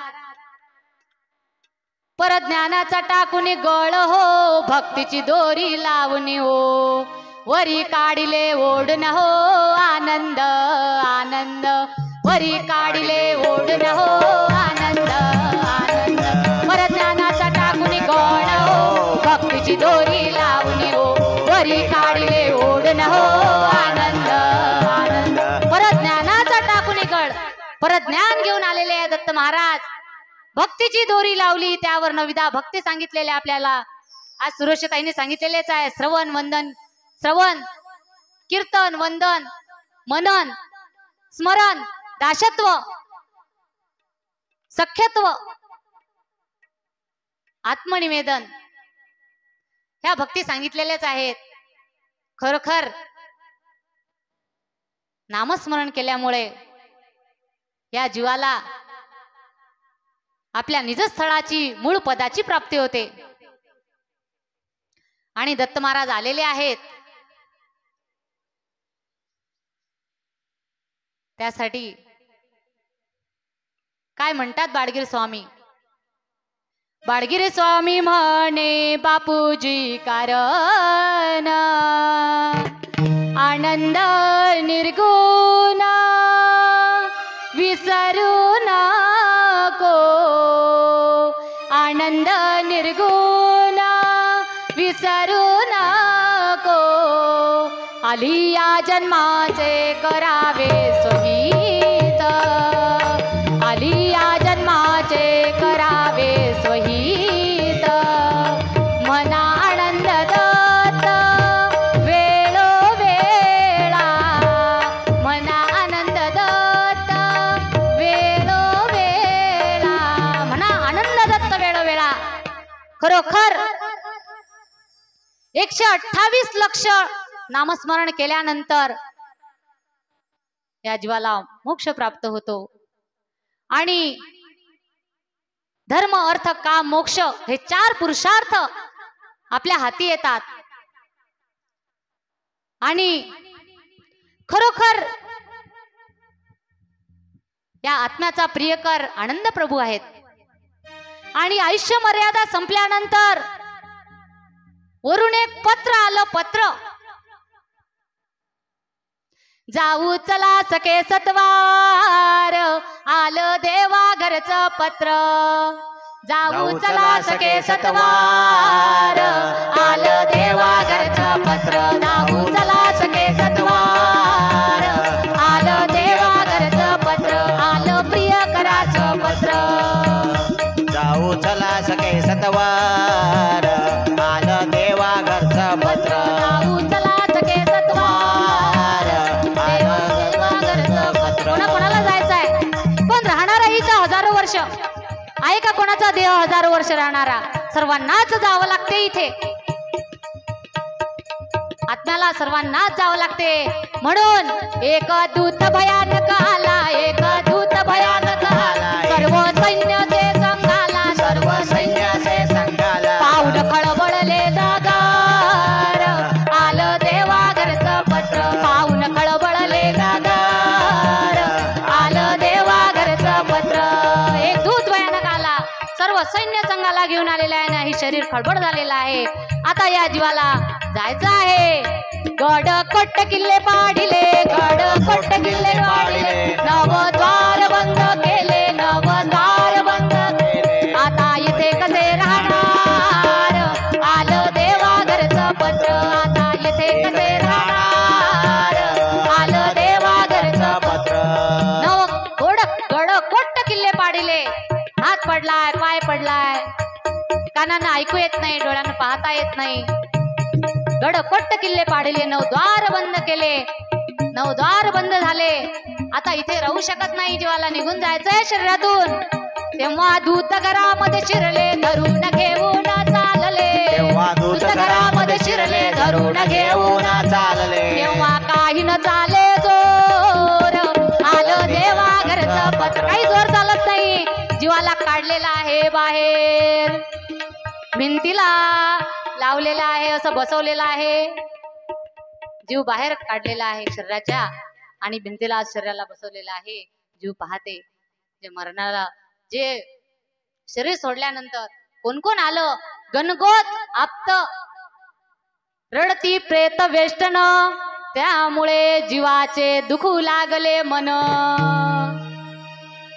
परत ज्ञानाचा टाकून गळ हो, भक्तीची दोरी लावून हो. वरी काढिले ओढण हो, आनंद आनंद. वरी काढिले ओढण हो, आनंद आनंद. परत ज्ञानाचा टाकून गळ हो, भक्तीची दोरी लावून हो. वरी काढिले ओढण हो, आनंद आनंद. परत ज्ञानाचा टाकून गळ, परत ज्ञान घेऊन आलेले आहे दत्त महाराज. महाराज भक्तीची दोरी लावली, त्यावर नविदा भक्ती सांगितलेले आपल्याला आज सुरक्षताईने सांगितलेलेच आहे. श्रवण कीर्तन वंदन मनन स्मरण दासत्व सख्यत्व आत्मनिवेदन ह्या भक्ती सांगितलेल्याच आहेत. खरोखर नामस्मरण केल्यामुळे या जीवाला आपल्या निजस्थळाची मूळ पदाची प्राप्ती होते. आणि दत्त महाराज आलेले आहेत त्यासाठी काय म्हणतात बाळगिरी स्वामी. बाळगिरी स्वामी म्हणे बापूजी कारण आनंद निर्गुण विसरू नको, आनंद निर्गुण विसरू नको, आली या जन्माचे करावे स्वहित, आली या जन्माचे करावे स्वहित, मना आनंद दत्त वेळोवेळा, मना आनंद दत्त वेळोवेळा, म्हणा आनंद दत्त वेळोवेळा. खरोखर 128 लक्ष नामस्मरण केल्यानंतर या जीवाला मोक्ष प्राप्त होतो. आणि धर्म अर्थ काम मोक्ष हे 4 पुरुषार्थ आपल्या हाती येतात. आणि खरोखर या आत्म्याचा प्रियकर आनंद प्रभू आहेत. आणि आयुष्य मर्यादा संपल्यानंतर वरून एक पत्र आलं. पत्र जाऊ चला सखे सत्वार, आलं देवा घरचं पत्र, जाऊ चला सखे सत्वार, आलं देवा घरचं पत्र, जाऊ चला सखे सत्वार, आलं देवा घरचं पत्र, आलं प्रियकराचं पत्र, जाऊ चला सखे सत्वार, आलं देवा घरचं पत्र, जाऊ चला सखे सत्वार, आलं देवा घरचं पत्र. कोणाला जायचंय पण राहणारा इथं हजारो वर्ष आहे का? कोणाचा देह हजारो वर्ष राहणारा? सर्वांनाच जावं लागते. इथे आत्म्याला सर्वांनाच जावं लागते. म्हणून एक दूत भयानक आला, एक दूत भयानक आला, सर्व सैन्याचे संघाला, सर्व सैन्याचे संघाला, पाऊल खळबळले जागार, आलं देवा घरचं पत्र, पाऊल खळबळले जागार, आलं देवा घरचं पत्र. एक दूत भयानक आला, सर्व सैन्य संघाला घेऊन आलेला आहे. नाही शरीर खळबळ झालेलं आहे. आता या जीवाला जायचं आहे. गड कोट किल्ले पाडिले, गड कोट किल्ले पाडिले, नवद्वार बंद केले, नवद्वार बंद केले, आता इथे कसे राहणार, आलं देवा घरचं पत्र, आता इथे कसे राहणार, आलं देवा घरचं पत्र. गड कोट किल्ले पाडिले, हात पडलाय पाय पडलाय, कानांना ऐकू येत नाही, डोळ्यांना पाहता येत नाही. गड कोट किल्ले पाडले, नवद्वार बंद केले, नवद्वार बंद झाले. आता इथे राहू शकत नाही. जीवाला निघून जायचंय शरीरातून. तेव्हा दूत घरामध्ये शिरले, धरून घेऊन चालले, तेव्हा दूत घरामध्ये शिरले, धरून घेऊन चालले, तेव्हा काही न चाले जोर, आलं देवा घरचं पत्र. काही जोर चालत नाही. जीवाला काढलेला आहे बाहेर, भिंतीला लावलेला आहे, असं बसवलेला आहे. जीव बाहेर काढलेला आहे शरीराच्या आणि भिंतीला शरीराला बसवलेला आहे. जीव पाहते जे मरणाला, जे शरीर सोडल्यानंतर कोण कोण आलं. गणगोत आप्त रडती प्रेत वेष्टन, त्यामुळे जीवाचे दुखू लागले मन.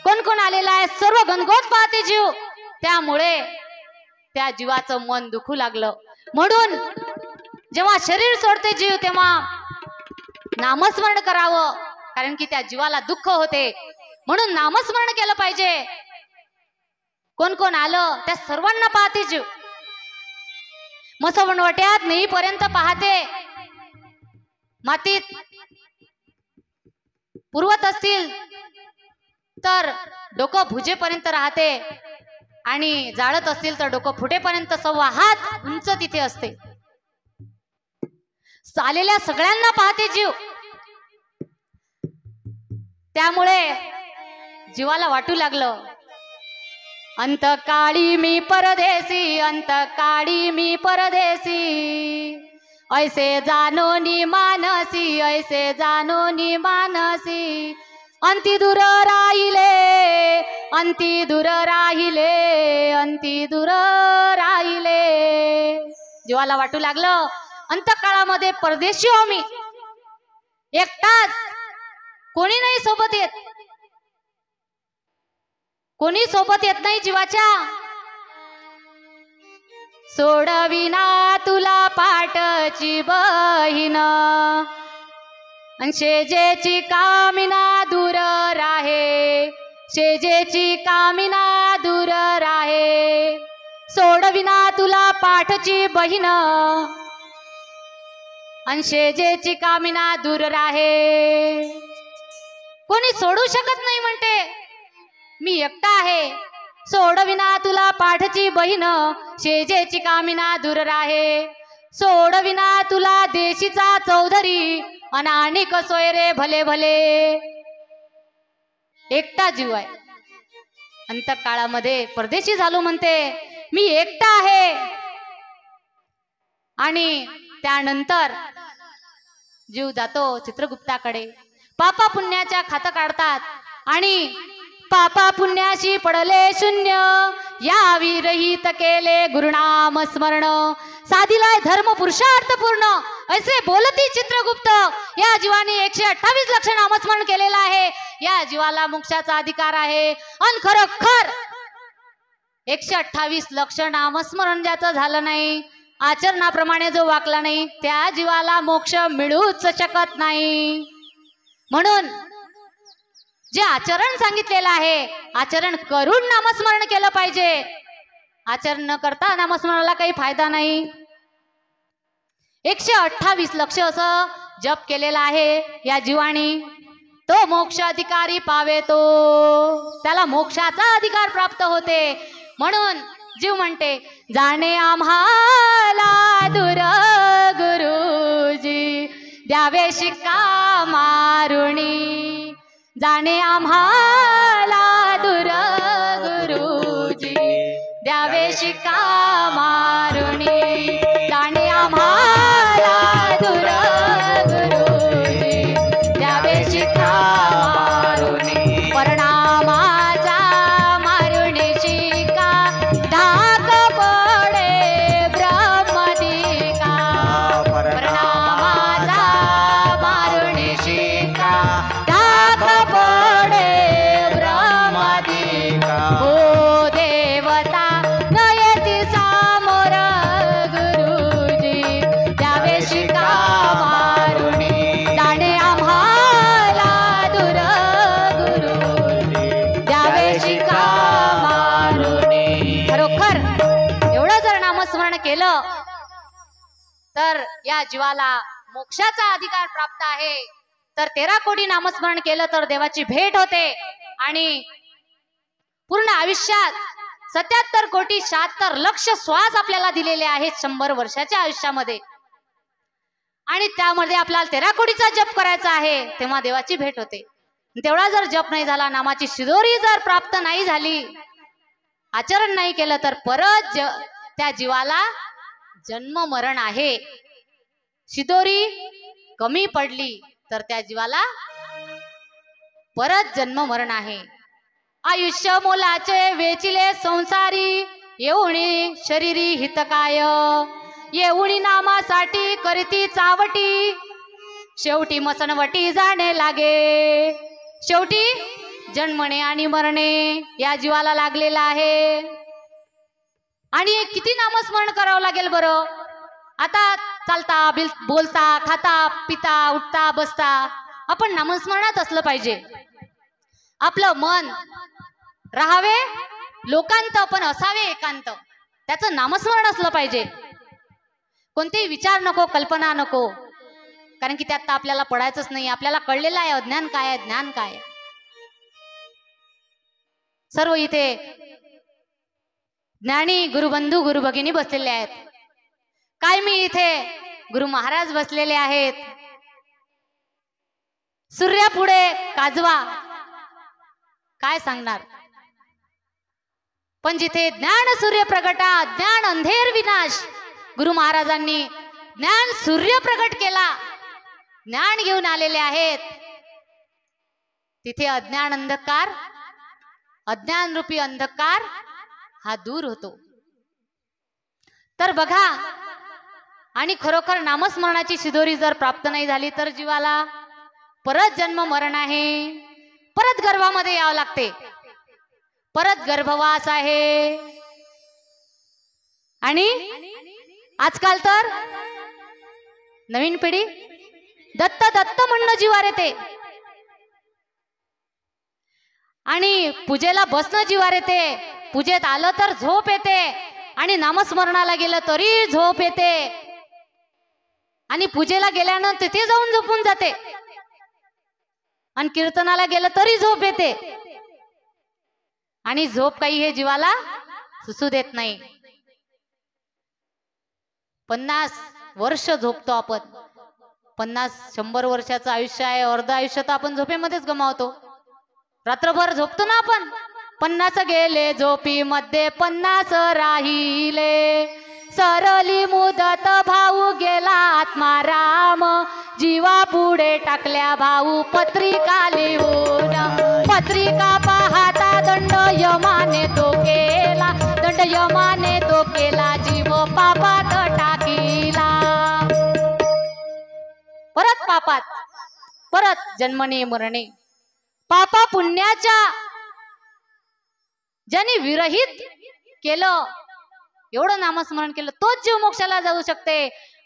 कोण कोण आलेला आहे? सर्व गणगोत पाहते जीव, त्यामुळे त्या जीवाचं मन दुखू लागलं. म्हणून जेव्हा शरीर सोडते जीव तेव्हा नामस्मरण करावं, कारण की त्या जीवाला दुःख होते. म्हणून नामस्मरण केलं पाहिजे. कोण कोण आलं त्या सर्वांना पाहते जीव. मसवणवट्यात नेईपर्यंत पाहते, मातीत पुरवत असतील तर डोकं भुजेपर्यंत राहते आणि जाळत असतील तर डोकं फुटेपर्यंत 1.25 हात उंच तिथे असते. आलेल्या सगळ्यांना पाहते जीव. त्यामुळे जीवाला वाटू लागलं, अंतकाळी मी परदेसी, अंतकाळी मी परदेसी, ऐसे जानोनी मानसी, ऐसे जानोनी मानसी, अंती दूर राहिले, अंती दूर राहिले, अंती दूर राहिले. जीवाला वाटू लागलं अंतकाळामध्ये परदेशी हो मी, एकटाच, कोणी नाही सोबत येत, कोणी सोबत येत नाही जीवाच्या. सोडविना तुला पाठची बहीण, शेजेची कामिना दूर राहे, शेजेची कामिना दूर राहे. सोडविना तुला पाठची बहीण, शेजेची कामिना दूर राहे. कोणी सोडू शकत नाही म्हणते, मी एकटा आहे. सोडविना तुला पाठची बहीण, शेजेची कामिना दूर राहे. सोडविना तुला देशीचा चौधरी, अनानिक सोयरे भले भले. एकटा जीव आहे, अंतकाळामध्ये परदेशी झालो म्हणते, मी एकटा आहे. आणि त्यानंतर जीव जातो चित्रगुप्ताकडे. पापा पुण्याच्या खातं काढतात आणि पापा पुण्याशी पडले शून्य, या विरहित केले गुरुनाम स्मरण, साधिलाय धर्म पुरुषार्थ पूर्ण, असे बोलती चित्रगुप्त. या जीवाने 128 लक्ष नामस्मरण केलेलं आहे. या जीवाला मोक्षाचा अधिकार आहे. आणि खरोखर 128 लक्ष नामस्मरण ज्याचं झालं नाही, आचरणाप्रमाणे जो वागला नाही, त्या जीवाला मोक्ष मिळूच शकत नाही. म्हणून जे आचरण सांगितलेलं आहे, आचरण करून नामस्मरण केलं पाहिजे. आचरण न करता नामस्मरणाला काही फायदा नाही. 128 लक्ष असं जप केलेला आहे या जीवानी. तो मोक्ष अधिकारी पावे, तो त्याला मोक्षाचा अधिकार प्राप्त होते. म्हणून जीव म्हणते, जाणे आम्हाला दूर गुरुजी, द्यावे शिक्का मारुणी, जाणे आम्हाला दूर गुरुजी, द्यावे शिक्का मारुणी, जाणे आम्हाला दूर गुरुजी, द्यावे शिक्का मारुणी. परिणामाचा मारुणी शिक्का, धाक पडे ब्रह्मदिका. परिणामाचा मारुणी शिक्का, धाक पडे ब्रह्मदिका. हो देवता नयती सामोर गुरुजी, द्यावे शिक्का मारुणी, जाणे आम्हाला दूर गुरुजी, द्यावे शिक्का मारुणी. खरोखर एवढं जर नामस्मरण केलं तर या जीवाला मोक्षाचा अधिकार प्राप्त आहे. तर 13 कोटी नामस्मरण केलं तर देवाची भेट होते. आणि पूर्ण आयुष्यात 77 कोटी 76 लक्ष श्वास आपल्याला दिलेले आहेत 100 वर्षाच्या आयुष्यामध्ये. आणि त्यामध्ये आपल्याला 13 कोटीचा जप करायचा आहे, तेव्हा देवाची भेट होते. तेवढा जर जप नाही झाला, नामाची शिदोरी जर प्राप्त नाही झाली, आचरण नाही केलं, तर परत त्या जीवाला जन्म मरण आहे. शिदोरी कमी पडली तर त्या जीवाला परत जन्म मरण आहे. आयुष्य मोलाचे वेचिले संसारी, येऊणी शरीरी हितकाय, येऊणी नामासाठी करीती चावटी, शेवटी मसणवटी जाणे लागे. शेवटी जन्मणे आणि मरणे या जीवाला लागलेला आहे. आणि किती नामस्मरण करावं लागेल बरं? आता चालता बोलता खाता पिता उठता बसता आपण नामस्मरणात असलं पाहिजे. आपलं मन राहावे लोकांत पण असावे एकांत. त्याचं नामस्मरण असलं पाहिजे. कोणतेही विचार नको, कल्पना नको, कारण की त्यात आपल्याला पडायचंच नाही. आपल्याला कळलेलं आहे अज्ञान काय आहे, ज्ञान काय आहे. सर्व इथे ज्ञानी गुरुबंधू गुरु भगिनी बसलेले आहेत. काय मी इथे गुरु महाराज बसलेले आहेत. सूर्यापुढे काजवा काय सांगणार. पण जिथे ज्ञान सूर्य प्रगटा ज्ञान अंधेर विनाश, गुरु महाराजांनी ज्ञान सूर्य प्रगट केला, ज्ञान घेऊन आलेले आहेत. तिथे अज्ञान अंधकार, अज्ञान रूपी अंधकार हा दूर होतो. तर बघा, आणि खरोखर नामस्मरणाची शिदोरी जर प्राप्त नाही झाली तर जीवाला परत जन्म मरण आहे. परत गर्भामध्ये यावं लागते, परत गर्भवास आहे. आणि आजकाल तर नवीन पिढी दत्त दत्त म्हणणं जीवावर येते, आणि पूजेला बसणं जीवावर येते. पूजेत आलं तर झोप येते, आणि नामस्मरणाला गेलं तरी झोप येते, आणि पूजेला गेल्यानं तिथे जाऊन झोपून जाते, आणि कीर्तनाला गेलं तरी झोप येते. आणि झोप काही हे जीवाला सुसू देत नाही. 50 वर्ष झोपतो आपण. 50-100 वर्षाचं आयुष्य आहे, अर्ध आयुष्य तर आपण झोपेमध्येच गमावतो. रात्रभर झोपतो ना आपण. 50 गेले झोपी मध्ये 50 राहिले, सरली मुदत भाऊ गेला आत्माराम, जीवा पुढे टाकल्या भाऊ पत्रिका लिहून. पत्रिका पाहता दंड यमाने तो केला, दंड यमाने तो केला, जीव पापात टाकीला. परत पापात, परत जन्मणे मरणे. पापा पुण्याच्या ज्याने विरहित केलं, एवढं नामस्मरण केलं, तोच जीव मोक्षाला जाऊ शकते.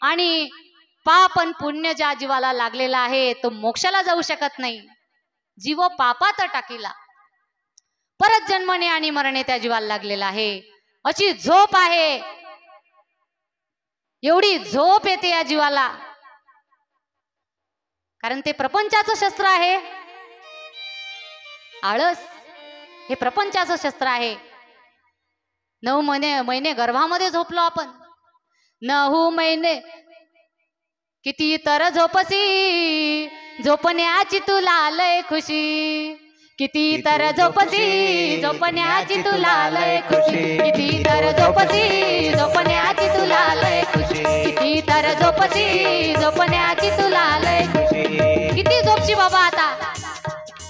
आणि पाप आणि पुण्य ज्या जीवाला लागलेला आहे तो मोक्षाला जाऊ शकत नाही. जीव पापात टाकीला, परत जन्मणे आणि मरणे त्या जीवाला लागलेला आहे. अशी झोप आहे, एवढी झोप येते या जीवाला, कारण ते प्रपंचाचं शस्त्र आहे. आळस हे प्रपंचाचं शस्त्र आहे. 9 महिने गर्भामध्ये झोपलो आपण. 9 महिने किती तर झोपसी, झोपण्याची तुला लय खुशी. किती तर झोपसी, झोपण्याची तुला लय खुशी. किती तर झोपसी, झोपण्याची तुला लय खुशी. किती तर झोपसी, झोपण्याची तुला लय खुशी. किती झोपची बाबा आता.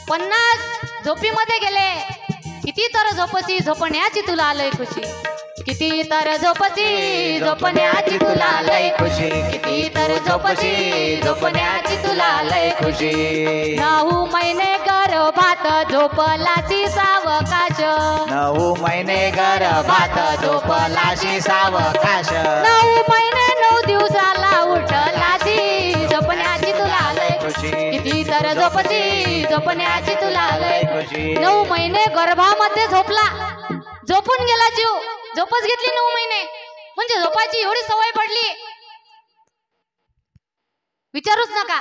50 झोपीमध्ये गेले. किती तर झोपसी, झोपण्याची तुला लय खुशी. किती तर झोपसी, झोपण्याची तुला लय खुशी. किती तर झोपसी, झोपण्याची तुला लय खुशी. 9 महिने गर्भात झोपलाची सावकाश. 9 महिने गर्भात झोपलाशी सावकाश. 9 महिने 9 दिवसाला उठलाची, झोपण्याची तुला लय खुशी. किती तर झोपसी, झोपण्याची तुला लय खुशी. 9 महिने गर्भामध्ये झोपला, झोपून गेला जीव. झोपच घेतली 9 महिने, म्हणजे झोपायची एवढी सवय पडली, विचारूच नका.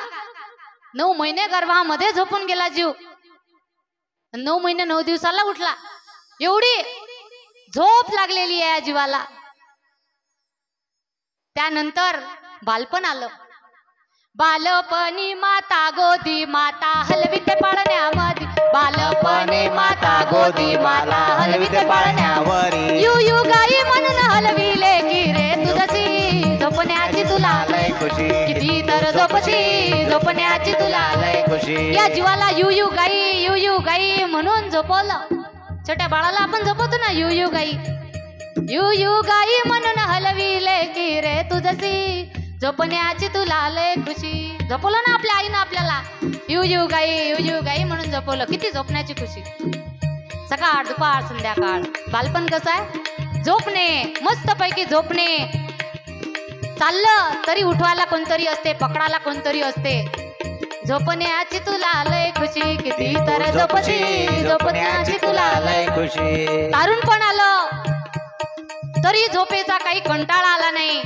9 महिने गर्भामध्ये झोपून गेला जीव. 9 महिने 9 दिवसाला उठला. एवढी झोप लागलेली आहे या जीवाला. त्यानंतर बालपण आलं. बालपणी माता गोदी माता हलविते पाळण्यामध्ये. बालपणी माता गोदी माता हलविते पाळण्यावरी. यू यू गाई म्हणून हलविले की रे तुझसी, झोपण्याची तुला लय खुशी. किती तर झोपसी, झोपण्याची तुला लय खुशी. या जीवाला यू यू गाई म्हणून झोपवलं. छोट्या बाळाला आपण झोपवतो ना, यू यू गाई म्हणून हलविले की रे तुझसी, झोपण्याची तुला लय खुशी. झोपवलं ना आपल्या आईनं आपल्याला. यू यू गाई म्हणून झोपवलं. किती झोपण्याची खुशी. सकाळ दुपार संध्याकाळ. बालपण कसं आहे, झोपणे, मस्त पैकी झोपणे. चाललं तरी उठवायला कोणतरी असते, पकडायला कोणतरी असते. झोपण्याची तुला लय खुशी किती तर झोपशी झोपण्याची तुला लय खुशी. तारुणपण आलं तरी झोपेचा काही कंटाळा आला नाही.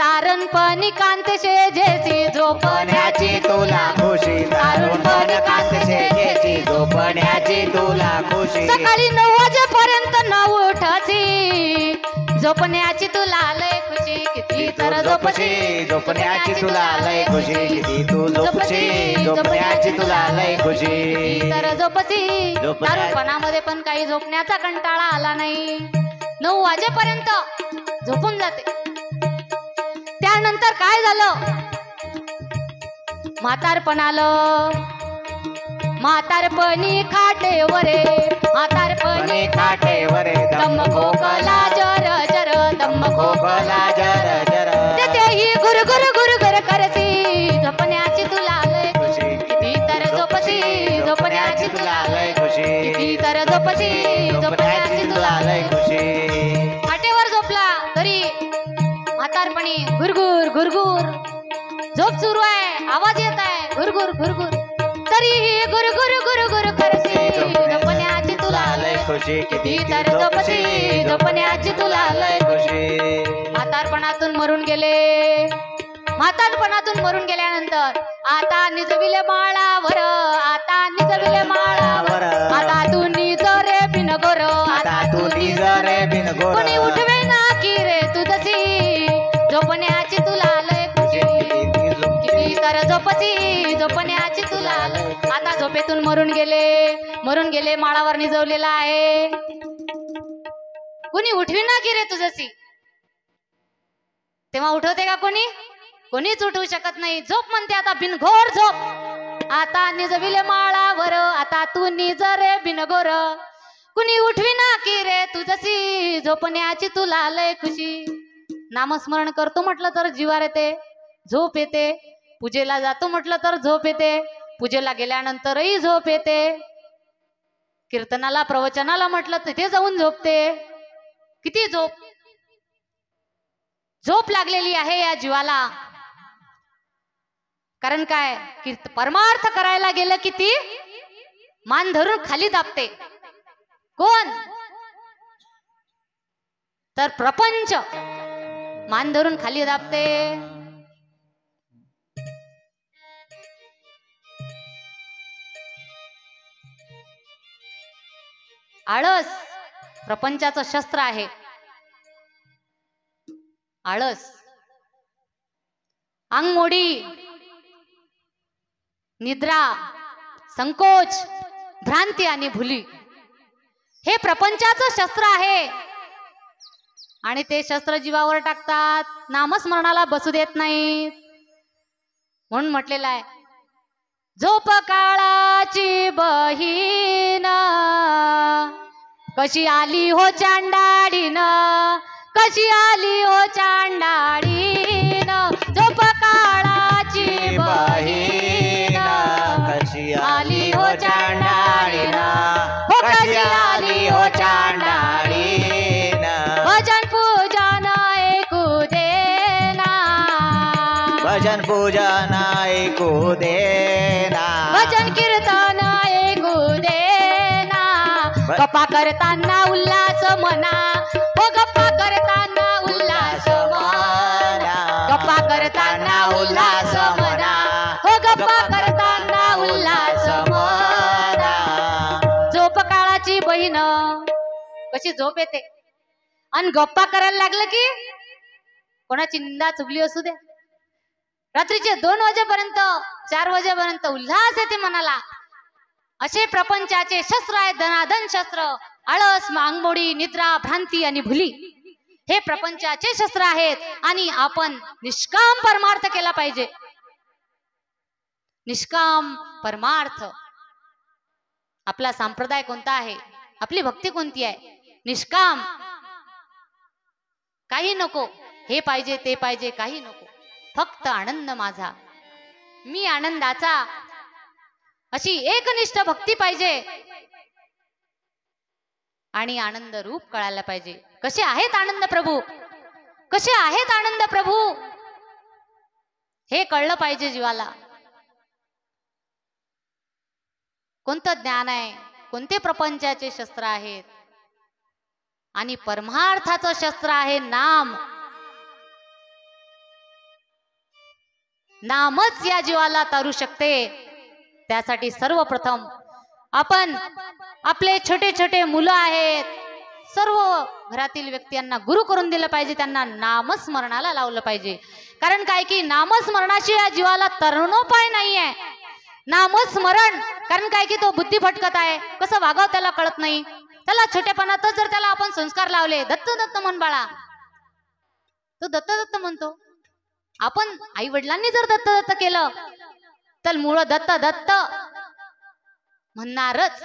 तारणपणी कांतशे जेची झोपण्याची झोपण्याची तुला खुशी. तारुणपण कांतशेची झोपण्याची तुला खुशी. सकाळी 9 वाजेपर्यंत न उठाची झोपण्याची तुला लय खुशी किती तर झोपशी झोपण्याची तुला लय खुशी. किती तू झोपशी झोपण्याची तुला लय खुशी. तर झोपची झोपण्या- तारुणपणामध्ये पण काही झोपण्याचा कंटाळा आला नाही. 9 वाजेपर्यंत झोपून जाते. त्यानंतर काय झालं? म्हातारपण आलं. म्हातारपणी खाटेवरे म्हातारपणी काठेवरे दम खोकला जर जर दम खोकला जर जर. तेही गुरगुर गुरगुर करसी झोपण्याची तुला लय खुशी. किती तर झोपशी झोपण्याची तुला लय खुशी. किती तर झोपशी झोपण्याची तुला लय खुशी. खाटेवर झोपला तरी म्हातारपणी गुरगुर गुरगुर झोप सुरू आहे. आवाज येत आहे गुरगुर गुरगुर तरीही गुरगुर गुरगुर करसी झोपण्याची तुला लय खुशी. किती तर झोपशी झोपण्याची तुला लय खुशी. म्हातारपणातून मरून गेले. म्हातारपणातून मरून गेल्यानंतर आता निजविले माळावर आता निजविले माळावर आता तू निज रे बिनगोर आता तू निज रे बिनगोर. कोणी उठवे ना की रे तुझशी झोपण्याची तुला लय खुशी किती तर झोपची झोपण्याची तुला लय. आता झोपेतून मरून गेले माळावर निजवलेला आहे. कोणी उठवी ना की रे तुझशी तेव्हा उठवते का कोणी? कोणीच उठवू शकत नाही. झोप म्हणते आता बिनघोर झोप. आता निजविले माळावर आता तू निज रे बिनगोर कुणी उठवी ना की रे तुझशी झोपण्याची तुला लय खुशी. नामस्मरण करतो म्हटलं तर जीवार येते झोप येते. पूजेला जातो म्हटलं तर झोप येते. पूजेला गेल्यानंतरही झोप येते. कीर्तनाला प्रवचनाला म्हटलं तिथे जाऊन झोपते. किती झोप लागलेली आहे या जीवाला. कारण काय परमार्थ करायला गेलं की ती मान धरून खाली दाबते. कोण? तर प्रपंच मान धरून खाली दाबते. आळस प्रपंचाचं शस्त्र आहे. आळस अंगमोडी निद्रा संकोच भ्रांती आणि भुली हे प्रपंचाचं शस्त्र आहे. आणि ते शस्त्र जीवावर टाकतात. नामस्मरणाला बसू देत नाहीत. म्हणून म्हटलेलं आहे झोप काळाची बहीण कशी आली हो चांडाळीन कशी आली हो चांडाळीन झोप काळाची बहीण कशी आली हो चांडाळीन कशी आली हो चांडाळीन. भजन पूजन ऐकू देना भजन पूजन ऐकू देना. भजन कीर्तन ऐकू देना. गप्पा करताना उल्हास म्हणा हो गप्पा करताना उल्हास म्हणा. गप्पा करताना उल्हास म्हणा हो गप्पा करताना उल्हास म्हणा. झोप काळाची बहीण कशी झोप येते आणि गप्पा करायला लागलं की कोणाची निंदा चुगली असू दे रात्रीचे 2 वाजेपर्यंत 4 वाजेपर्यंत उल्हास येते मनाला. असे प्रपंचाचे शस्त्र आहेत. धनाधन शस्त्र आळस अंगमोडी निद्रा भ्रांती आणि भुली हे प्रपंचाचे शस्त्र आहेत. आणि आपण निष्काम परमार्थ केला पाहिजे. निष्काम परमार्थ आपला संप्रदाय कोणता आहे? आपली भक्ती कोणती आहे? निष्काम. काही नको हे पाहिजे ते पाहिजे काही नको. फक्त आनंद माझा मी आनंदाचा अशी एकनिष्ठ भक्ती पाहिजे. आणि आनंद रूप कळायला पाहिजे. कसे आहेत आनंद प्रभू कसे आहेत आनंद प्रभू हे कळलं पाहिजे जीवाला. कोणतं ज्ञान आहे, कोणते प्रपंचाचे शस्त्र आहेत, आणि परमार्थाचं शस्त्र आहे नाम. नामच या जीवाला तारू शकते. त्यासाठी सर्वप्रथम आपण आपले छोटे छोटे मुलं आहेत, सर्व घरातील व्यक्तींना गुरु करून दिलं पाहिजे. त्यांना नामस्मरणाला लावलं पाहिजे. कारण काय की नामस्मरणाशी या जीवाला तरणोपाय नाहीये. नामस्मरण, कारण काय की तो बुद्धी भटकत आहे, कसं वागावं त्याला कळत नाही. त्याला छोट्यापणातच जर त्याला आपण संस्कार लावले, दत्त दत्त म्हण बाळा, तो दत्त दत्त म्हणतो. आपण आई वडिलांनी जर दत्त दत्त केलं तर मुळ दत्त दत्त म्हणणारच.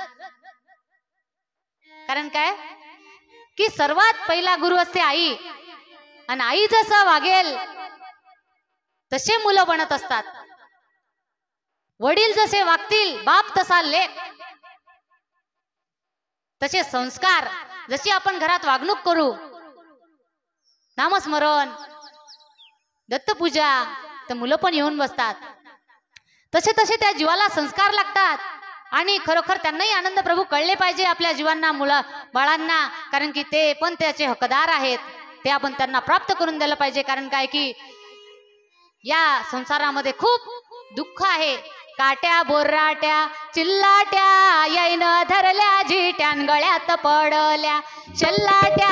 कारण काय की सर्वात पहिला गुरु असते आई, आणि आई जसं वागेल तसे मुलं बनत असतात. वडील जसे वागतील, बाप तसा लेक. तसे संस्कार, जशी आपण घरात वागणूक करू, नामस्मरण, दत्तपूजा, तर मुलं पण येऊन बसतात. तसे तसे त्या जीवाला संस्कार लागतात. आणि खरोखर त्यांनाही आनंद प्रभू कळले पाहिजे आपल्या जीवांना, मुलं बाळांना. कारण की ते पण त्याचे हकदार आहेत. ते आपण त्यांना प्राप्त करून द्यायला पाहिजे. कारण काय की या संसारामध्ये खूप दुःख आहे. काट्या बोराट्या चिल्लाट्या येईन धरल्या, जिट्यान गळ्यात पडल्या शल्लाट्या,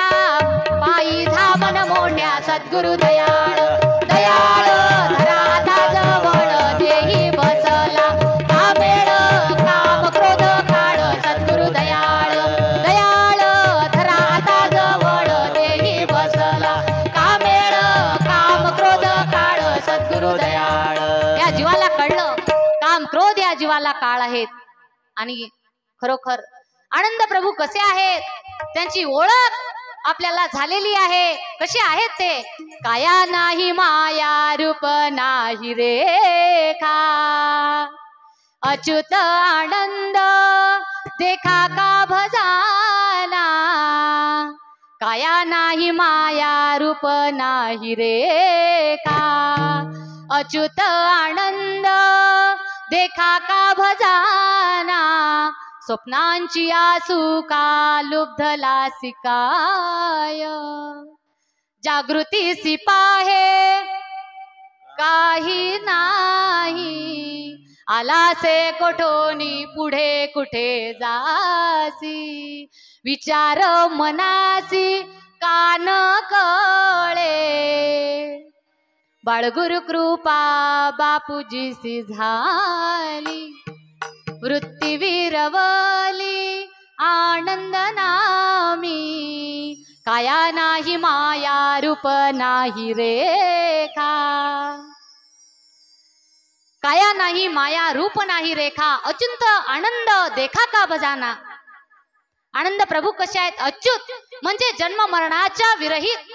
पायी धामन मोठ्या सद्गुरु दयाळ. दयाळ धराता जवळ देही बसला, कामेळ काम क्रोध काळ सद्गुरु दयाळ. दयाळ धराता जवळ देही बसला, कामेळ काम क्रोध काळ सद्गुरु दयाळ. या जीवाला कळलं काम क्रोध या जीवाला काळ आहेत. आणि खरोखर आनंद प्रभू कसे आहेत, त्यांची ओळख आपल्याला झालेली आहे. कसे आहेत ते? काया नाही माया रूप नाही रेखा, अच्युत आनंद देखा का भजाना. काया नाही माया रूप नाही रेखा, अच्युत आनंद देखा का भजाना. स्वप्नांची आसू का लुब्धला सिकाय, जागृती सिपाहे काही नाही. आलासे कोठोनी पुढे कुठे जासी, विचार मनासी कान कळे. बाळगुरु कृपा बापूजीसी झाली, वृत्ती विरवली आनंद नामी. काया नाही माया रूप नाही रेखा, काया नाही माया रूप नाही रेखा, अच्युत आनंद देखा का भजाना. आनंद प्रभू कसे आहेत? अच्युत म्हणजे जन्म मरणाच्या विरहित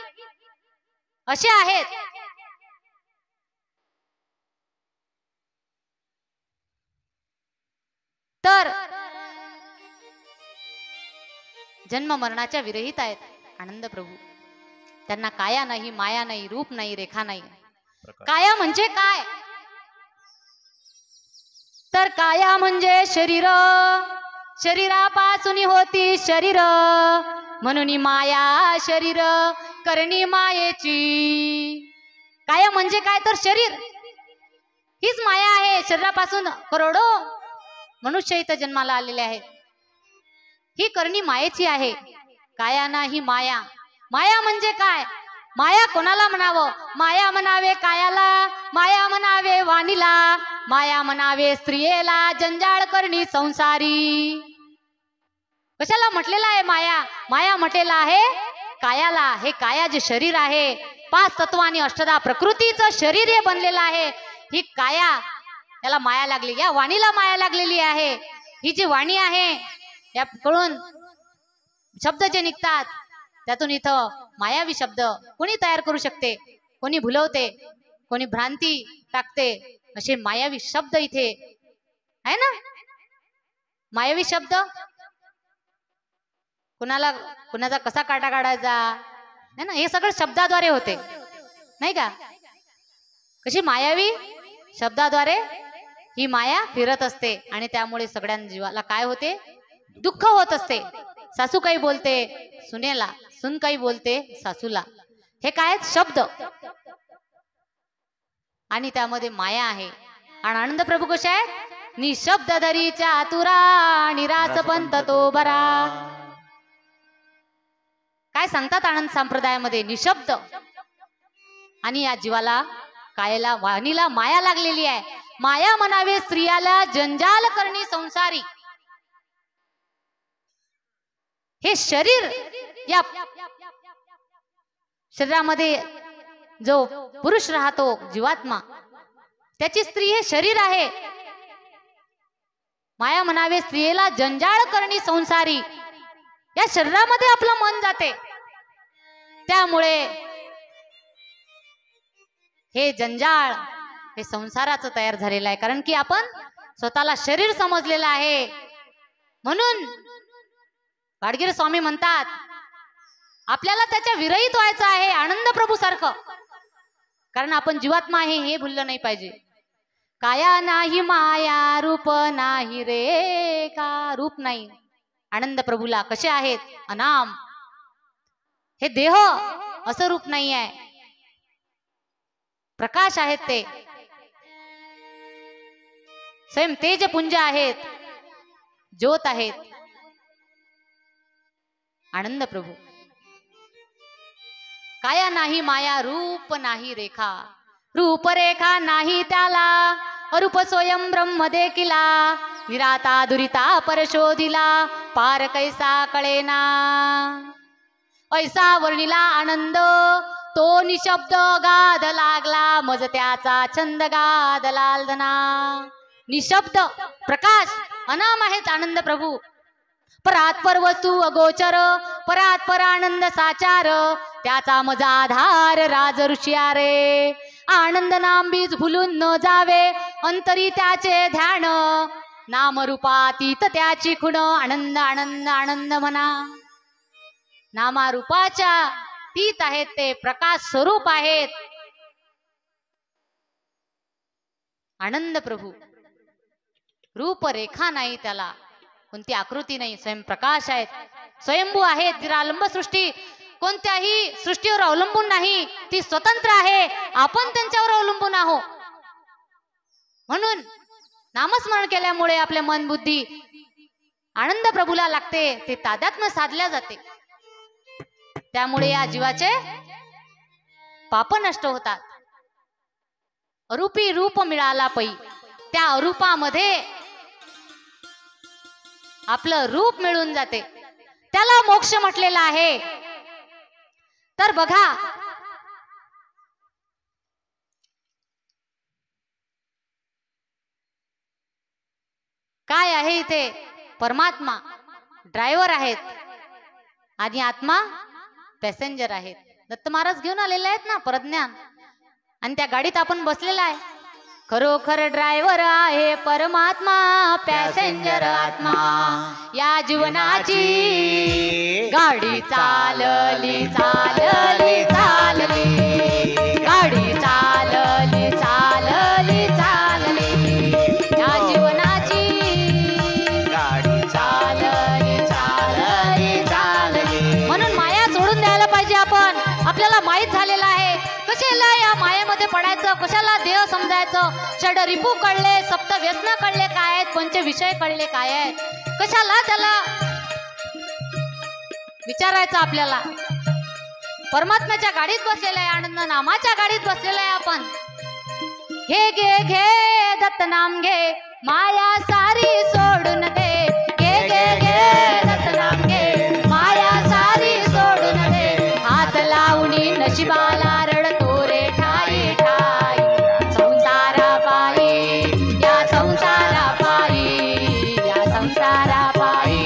असे आहेत. तर जन्म मरणाच्या विरहित आहेत आनंद प्रभू. त्यांना काया नाही माया नाही रूप नाही रेखा नाही. काया म्हणजे काय? तर काया म्हणजे शरीर, शरीरापासून होती शरीर, म्हणून माया शरीर करणी मायेची. काया म्हणजे काय? तर शरीर, हीच माया आहे. शरीरापासून करोडो मनुष्य इथं जन्माला आलेले आहेत. ही करणी मायेची आहे. काया नाही माया. माया म्हणजे काय? माया कोणाला म्हणावं? माया म्हणावे कायाला, माया म्हणावे वाणीला, माया म्हणावे स्त्रियेला, जंजाळ करणी संसारी. कशाला म्हटलेला आहे माया? माया म्हटलेला आहे कायाला. हे काया जे शरीर आहे, 5 तत्व आणि अष्टधा प्रकृतीचं शरीर हे बनलेलं आहे. ही काया, याला माया लागली. या वाणीला माया लागलेली आहे. ही जी वाणी आहे याकडून शब्द जे निघतात त्यातून इथं मायावी शब्द कोणी तयार करू शकते, कोणी भुलवते, कोणी भ्रांती टाकते. असे मायावी शब्द इथे आहे ना. मायावी शब्द कुणाला कुणाचा कसा काटा काढायचा है ना, हे सगळं शब्दाद्वारे होते नाही का. कशी मायावी शब्दाद्वारे ही माया फिरत असते आणि त्यामुळे सगळ्या जीवाला काय होते, दुःख होत असते. सासू काही बोलते सुनेला, सून काही बोलते सासूला. हे काय शब्द आणि त्यामध्ये माया आहे. आणि आनंद प्रभू कसे आहेत, निशब्द दरीच्या आतुरा निरास पंत तो बरा. काय सांगतात आनंद संप्रदायामध्ये, निशब्द आणि या जीवाला कायला वाणीला माया लागलेली आहे. माया म्हणावे स्त्रियाला जंजाल करणी संसारी. हे शरीर, या शरीरामध्ये जो पुरुष राहतो जीवात्मा, त्याची स्त्री हे शरीर आहे. माया म्हणावे स्त्रियेला जंजाळ करणी संसारी. या शरीरामध्ये आपलं मन जाते, त्यामुळे हे जंजाळ हे संसाराचं तयार झालेलं आहे. कारण की आपण स्वतःला शरीर समजलेलं आहे. म्हणून गाडगीळ स्वामी म्हणतात आपल्याला त्याच्या विरहित व्हायचं आहे आनंद प्रभू सारखं. कारण आपण जीवात्मा आहे हे भुललं नाही पाहिजे. काया नाही माया रूप नाही रे का, रूप नाही. आनंद प्रभूला कसे आहेत, अनाम. हे देह असं रूप नाही आहे, प्रकाश आहेत ते, स्वयं तेजपुंज आहेत, ज्योत आहेत आनंद प्रभू. काया नाही माया रूप नाही रेखा, रूप रेखा नाही त्याला, अरूप स्वयं ब्रह्म देखिला, निराता दुरिता परशोधिला, पार कैसा कळेना. ऐसा वर्णिला आनंद तो निशब्द गाद लागला, मज त्याचा छंद गाद लालधना. निशब्द प्रकाश अनाम आहेत आनंद प्रभू. परात्पर वस्तू अगोचर, परात्पर आनंद साचार, त्याचा मजा आधार राज ऋषिया रे. आनंद नाम बीज भुलून न जावे, अंतरी त्याचे ध्यान, नाम रूपातीत त्याची खुण. आनंद आनंद आनंद म्हणा. नामारूपाच्या तीत आहेत ते, प्रकाश स्वरूप आहेत आनंद प्रभू. रूप रेखा नाही त्याला, कोणती आकृती नाही, स्वयंप्रकाश आहेत, स्वयंभू आहेत. निरालंब सृष्टी कोणत्याही सृष्टीवर अवलंबून नाही, ती स्वतंत्र आहे. आपण त्यांच्यावर अवलंबून आहोत. म्हणून नामस्मरण केल्यामुळे आपले मन बुद्धी आनंद प्रभूला लागते, ते तादात्म्य साधल्या जाते. त्यामुळे या जीवाचे पाप नष्ट होतात. अरूपी रूप मिळाला पै, त्या अरूपामध्ये आपलं रूप मिळून जाते, त्याला मोक्ष म्हटलेला आहे. तर बघा काय आहे इथे, परमात्मा ड्रायव्हर आहेत आणि आत्मा पॅसेंजर आहेत. दत्त महाराज घेऊन आलेले आहेत ना परज्ञान, आणि त्या गाडीत आपण बसलेला आहे. खरोखर ड्रायव्हर आहे परमात्मा, पॅसेंजर आत्मा. या जीवनाची गाडी चालली चालली चालली, गाडी चालली चालली चालली, या जीवनाची गाडी चालली चालली चालली. म्हणून माया सोडून द्यायला पाहिजे आपण. आपल्याला माहित झालेलं आहे कशाला या मायेमध्ये पडायचं, कशाला देह समजायचं. षड रिपू कळले, सप्त व्यसन कळले काय आहेत, पंच विषय कळले काय आहेत, कशाला त्याला विचारायचं. आपल्याला परमात्म्याच्या गाडीत बसलेला आहे, आनंद नामाच्या गाडीत बसलेला आहे आपण. घे घे घे दत्त नाम घे, माया सारी सोडून दे. घे घे घे दत्त नाम घे, माया सारी सोडून दे. हात लावणी नशिबाला रडतो रे ठाई ठाई, संसारा पायी, या संसारा पायी, या संसारा पायी,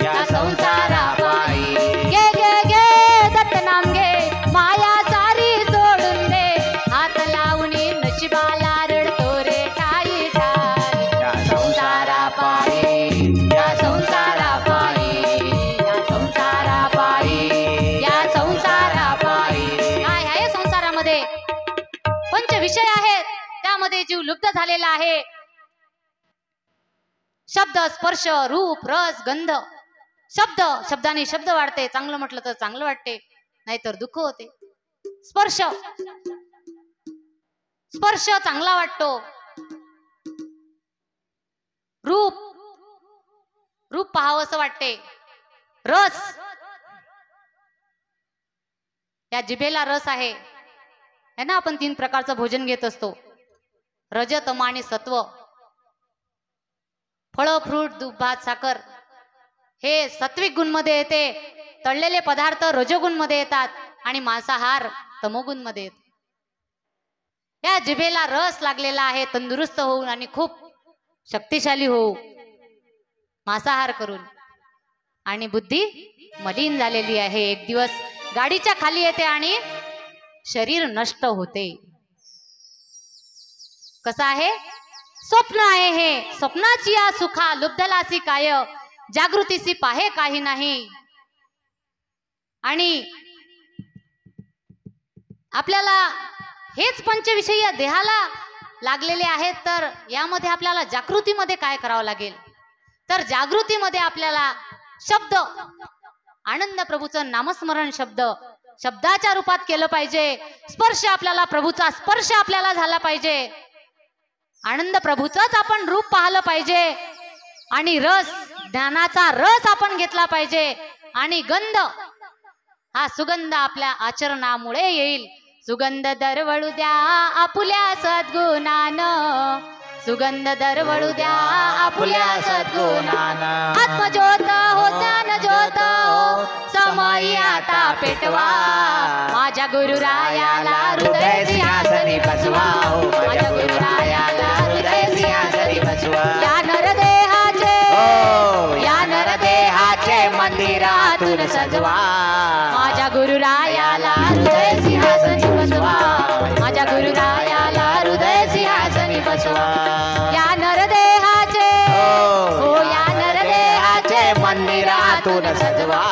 या संसारा पायी. घे घे घे दत्त नाम घे, माया सारी सोडून दे. हात लावणी नशिबाला रडतो रे ठाई ठाई, या संसारा पायी, या संसारा पायी, या संसारा पायी, या संसारा पायी. काय आहे संसारामध्ये पंच विषय आहेत, त्यामध्ये जीव लुप्त झालेला आहे. शब्द स्पर्श रूप रस गंध. शब्दाने शब्द वाढते, चांगलं म्हटलं तर चांगलं वाटते, नाहीतर दुःख होते. स्पर्श चांगला वाटतो. रूप पाहावंसं वाटते. रस, या जिभेला रस आहे है ना. आपण 3 प्रकारचं भोजन घेत असतो, रज तम आणि सत्व. फळ फ्रूट दूध भात साखर हे सात्विक गुण मध्ये येते. तळलेले पदार्थ रजोगुण मध्ये येतात आणि मांसाहार तमोगुण मध्ये येतो. या जिभेला रस लागलेला आहे तंदुरुस्त होऊन आणि खूप शक्तिशाली होऊ मांसाहार करून. आणि बुद्धी मलिन झालेली आहे, एक दिवस गाडीच्या खाली येते आणि शरीर नष्ट होते. कसं आहे? स्वप्न आहे हे. स्वप्नाची या सुखा लुब्धलासी काय, जागृतीसी पाहे काही नाही. आणि आपल्याला हेच पंचविषय या देहाला लागलेले आहेत. तर यामध्ये आपल्याला जागृतीमध्ये काय करावं लागेल? तर जागृतीमध्ये आपल्याला शब्द, आनंद प्रभूचं नामस्मरण शब्दाच्या रूपात केलं पाहिजे. स्पर्श आपल्याला प्रभूचा स्पर्श आपल्याला झाला पाहिजे. आनंद प्रभूचंच आपण रूप पाहिलं पाहिजे. आणि रस, ज्ञानाचा रस आपण घेतला पाहिजे. आणि गंध, हा सुगंध आपल्या आचरणामुळे येईल. सुगंध दरवळू द्या आपुल्या सद्गुणानं, सुगंध दरवळू द्या आपुल्या सद्गुणानं. आत्मज्योत हो ज्ञान ज्योत समयी आता पेटवा, माझ्या गुरुरायाला हृदय सिंहासनी बसवा. माझ्या गुरुरायाला हृदय सिंहासनी बसवा. या नरदेहाचे मंदिरातून सजवा, माझ्या गुरुरायाला हृदय सिंहासनी बसवा. माझ्या गुरुरायाला हृदय सिंहासनी बसवा. या नरदेहाचे या नरदेहाचे मंदिरातून सजवा,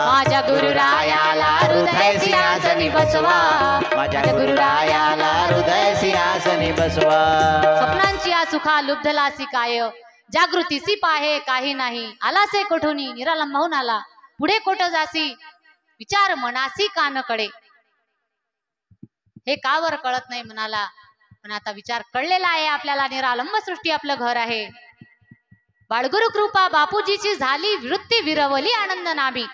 माझ्या गुरुरायाला हृदय सिंहासनी बसवा. माझ्या गुरुरायाला हृदय सिंहासनी बसवा. स्वप्नांची या सुखा लुब्धलासी काय, जागृतीसी पाहे काही नाही. आलासे कोठुनी निरालंब होऊन आला, पुढे कोठ जासी विचार मनासी कानकडे. हे कावर कळत नाही मनाला, पण आता विचार कळलेला आहे आपल्याला. निरालंब सृष्टी आपलं घर आहे. बाळगुरु कृपा बापूजीची झाली वृत्ती विरवली आनंद नामी.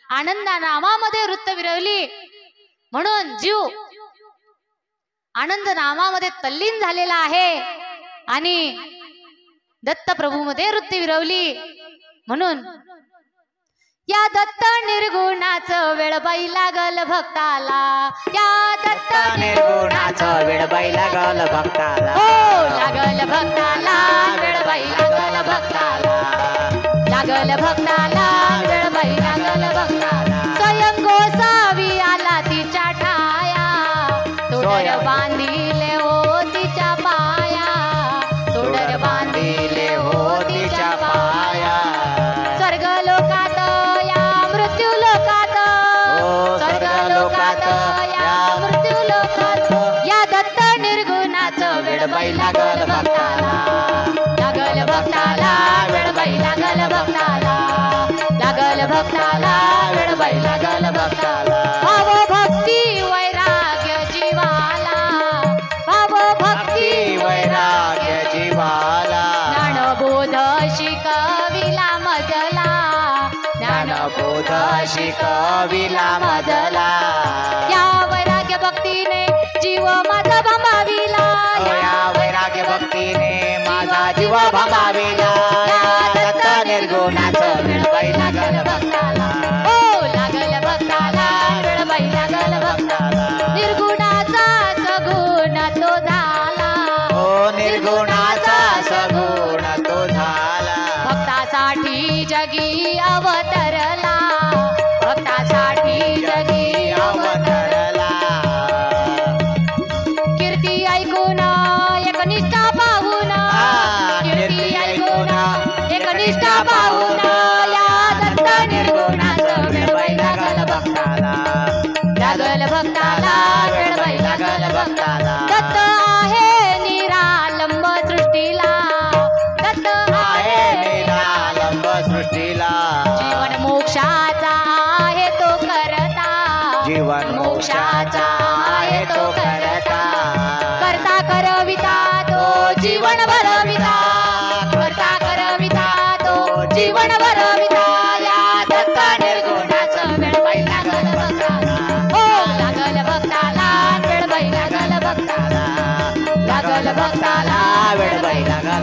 आनंदा नामामध्ये वृत्त विरवली म्हणून जीव आनंद नामामध्ये तल्लीन झालेला आहे. आणि दत्त प्रभू मध्ये वृत्ती विरवली म्हणून या दत्त निर्गुणाचं वेळबाई लागल भक्ताला. या दत्त निर्गुणाचं वेळबाई लागल भक्ताला. हो लागल भक्ताला वेळबाई लागल भक्ताला. लागल भक्ताला वेळबाई लागल भक्ताला. स्वयं गोसावी आला तिच्या ठाया, तोडर बांधिले हो तिच्या पाया. तोडर बांधिले हो तिच्या पाया. स्वर्ग लोकात या मृत्यू लोकात, स्वर्ग लोकात या मृत्यू लोकात या दत्त निर्गुणाचं वेळबाई लागल भक्ताला. लागल भक्ताला वेळबाई लागल भक्ताला. लागल भक्ताला वेळबाई लागल भक्ताला. भाव भक्ती वैराग्य जीवाला, भाव भक्ती वैराग्य जीवाला. ज्ञानबोध शिकविला मजला, ज्ञानबोध शिकविला मजला. या वैराग्य भक्तीने जीव माझा भांबाविला. या वैराग्य भक्तीने माझा जीव भांबाविला. दत्त निर्गुणाचं वेळबाई लागल भक्ताला. हो लागल भक्ताला वेळबाई लागल भक्ताला. निर्गुणाचा सगुण तो झाला. हो निर्गुणाचा सगुण तो झाला. भक्तासाठी जगी अवतरला. भक्तासाठी जगी अवतरला. कीर्ती ऐकून एकनिष्ठा पाहून, कीर्ती ऐकून एकनिष्ठा पाहून या दत्त निर्गुणाचं वेळबाई लागल भक्ताला. लागल भक्ताला वेळबाई लागल भक्ताला. दत्त आहे निरालंब सृष्टीला. दत्त आहे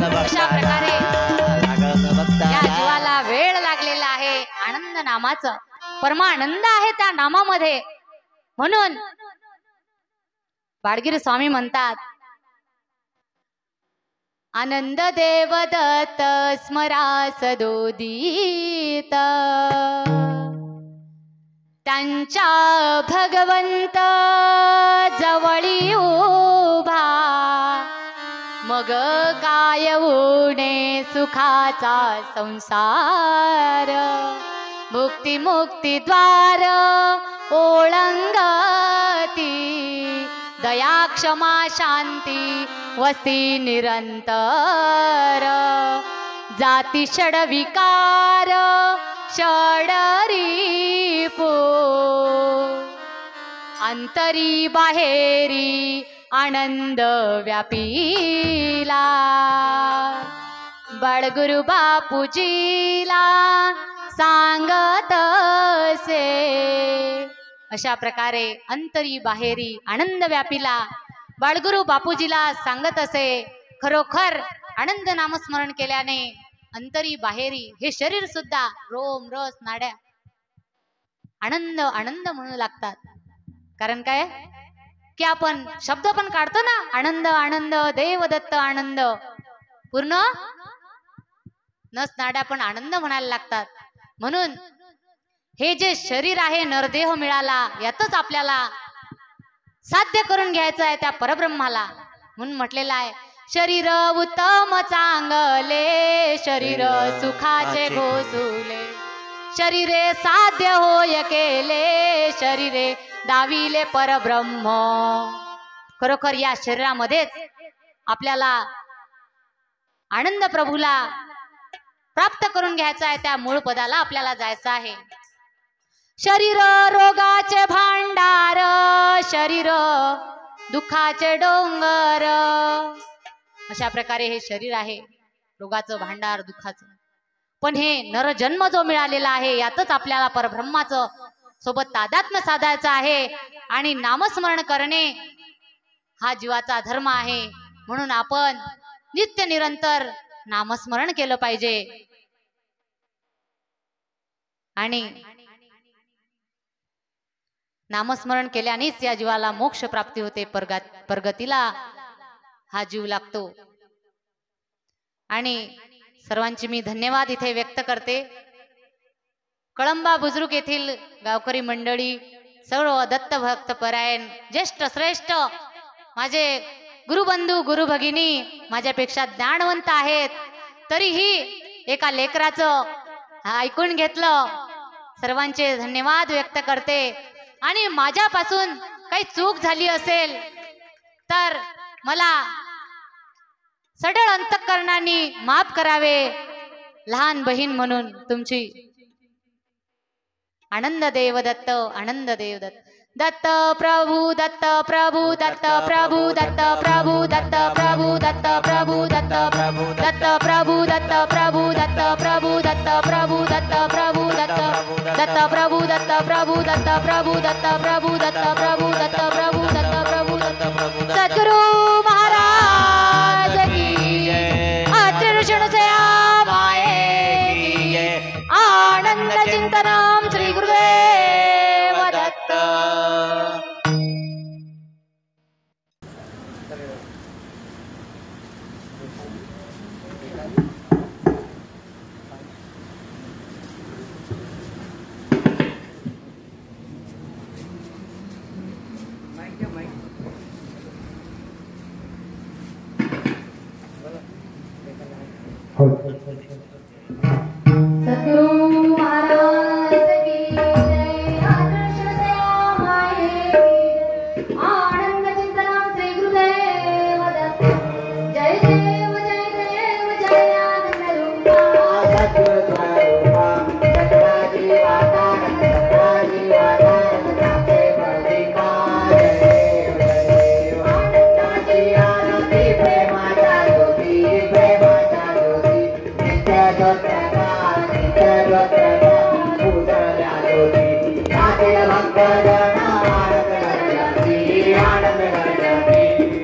अशा प्रकारे लागत भक्ताला या जीवाला वेळ लागलेला आहे आनंद नामाचं. परमानंद आहे त्या नामामध्ये. म्हणून बाळगिरी स्वामी म्हणतात, आनंद देव दत्त स्मरास दोदित, त्यांच्या भगवंत जवळी उभा, मग काय उणे सुखाचा संसार, मुक्ती मुक्ती द्वार ओळंगती, दया क्षमा शांती वस्ती निरंतर, जाती षड विकार षडरी पो, अंतरी बाहेरी आनंद व्यापीला, बाळगुरु बापूजीला सांगत असे. अशा प्रकारे अंतरी बाहेरी आनंद व्यापीला बाळगुरु बापूजीला सांगत असे. खरोखर आनंद नामस्मरण केल्याने अंतरी बाहेरी हे शरीर सुद्धा रोम रस नाड्या आनंद आनंद म्हणू लागतात. कारण काय की आपण शब्द पण काढतो ना, आनंद आनंद देवदत्त आनंद, पूर्ण नस नाड्या पण आनंद म्हणायला लागतात. म्हणून हे जे शरीर आहे नरदेह मिळाला यातच आपल्याला साध्य करून घ्यायचं आहे त्या परब्रह्माला. म्हणून म्हटलेलं आहे, शरीर उत्तम चांगले शरीर सुखाचे घोसुले, शरीरे साध्य होय केले शरीरे दाविले परब्रह्म. खरोखर या शरीरामध्येच आपल्याला आनंद प्रभूला प्राप्त करून घ्यायचा आहे, त्या मूळ पदाला आपल्याला जायचं आहे. शरीर रोगाचे भांडार शरीर दुःखाचे डोंगर, अशा प्रकारे हे शरीर आहे रोगाचं भांडार दुःखाचं. पण हे नरजन्म जो मिळालेला आहे यातच आपल्याला परब्रह्माचं सोबत तादात्म्य साधायचं आहे आणि नामस्मरण करणे हा जीवाचा धर्म आहे. म्हणून आपण नित्य निरंतर नामस्मरण केलं पाहिजे. आणि नामस्मरण केल्यानेच या जीवाला मोक्ष प्राप्ती होते, परगतीला हा जीव लागतो. आणि सर्वांची मी धन्यवाद इथे व्यक्त करते. कळंबा बुजुर्ग येथील गावकरी मंडळी, सर्व दत्त भक्त परायण ज्येष्ठ श्रेष्ठ माझे गुरुबंधू गुरुभगिनी माझ्यापेक्षा ज्ञानवंत आहेत, तरीही एका लेकराचं ऐकून घेतलं. सर्वांचे धन्यवाद व्यक्त करते. आणि माझ्यापासून काही चूक झाली असेल तर मला सडळ अंतःकरणाने माफ करावे. लहान बहीण म्हणून तुमची. आनंद देव दत्त, आनंद देव दत्त. दत्त प्रभु दत्त प्रभु दत्त प्रभु दत्त प्रभु दत्त प्रभु दत्त प्रभु दत्त प्रभु दत्त प्रभु दत्त प्रभु दत्त प्रभु दत्त प्रभु दत्त प्रभु दत्त दत्त प्रभु दत्त प्रभु दत्त प्रभु दत्त प्रभु दत्त प्रभु दत्त प्रभु दत्त प्रभु दत्त सद्गुरु महाराज की जय. अतिर्षण से आए की जय. आनंद चिंतनम श्री गुरुदेव दत्त. सद्गुरु महाराज की जय. आदर्श सेवा माये की जय. आनंद चिंतनम श्री गुरुदेव दत्त. जय देव जय देव जय आनंद रूपा.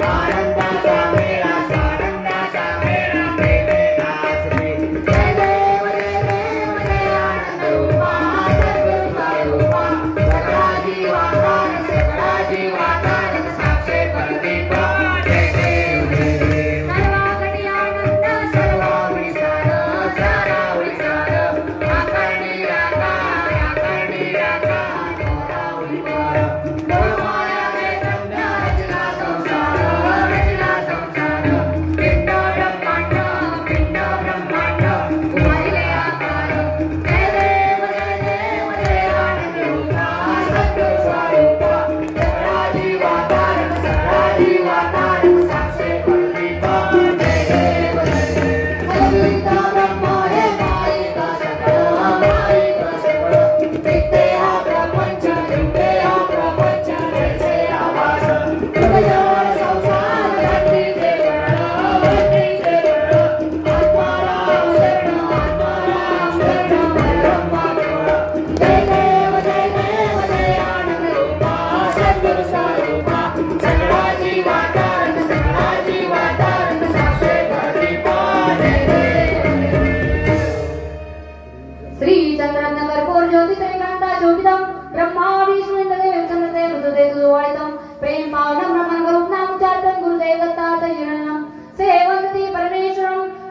आनंदाचा मेळा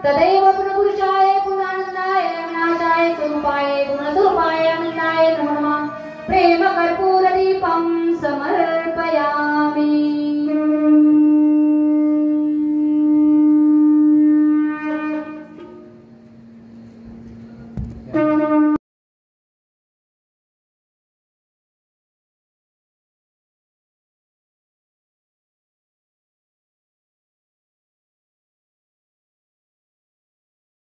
तदैव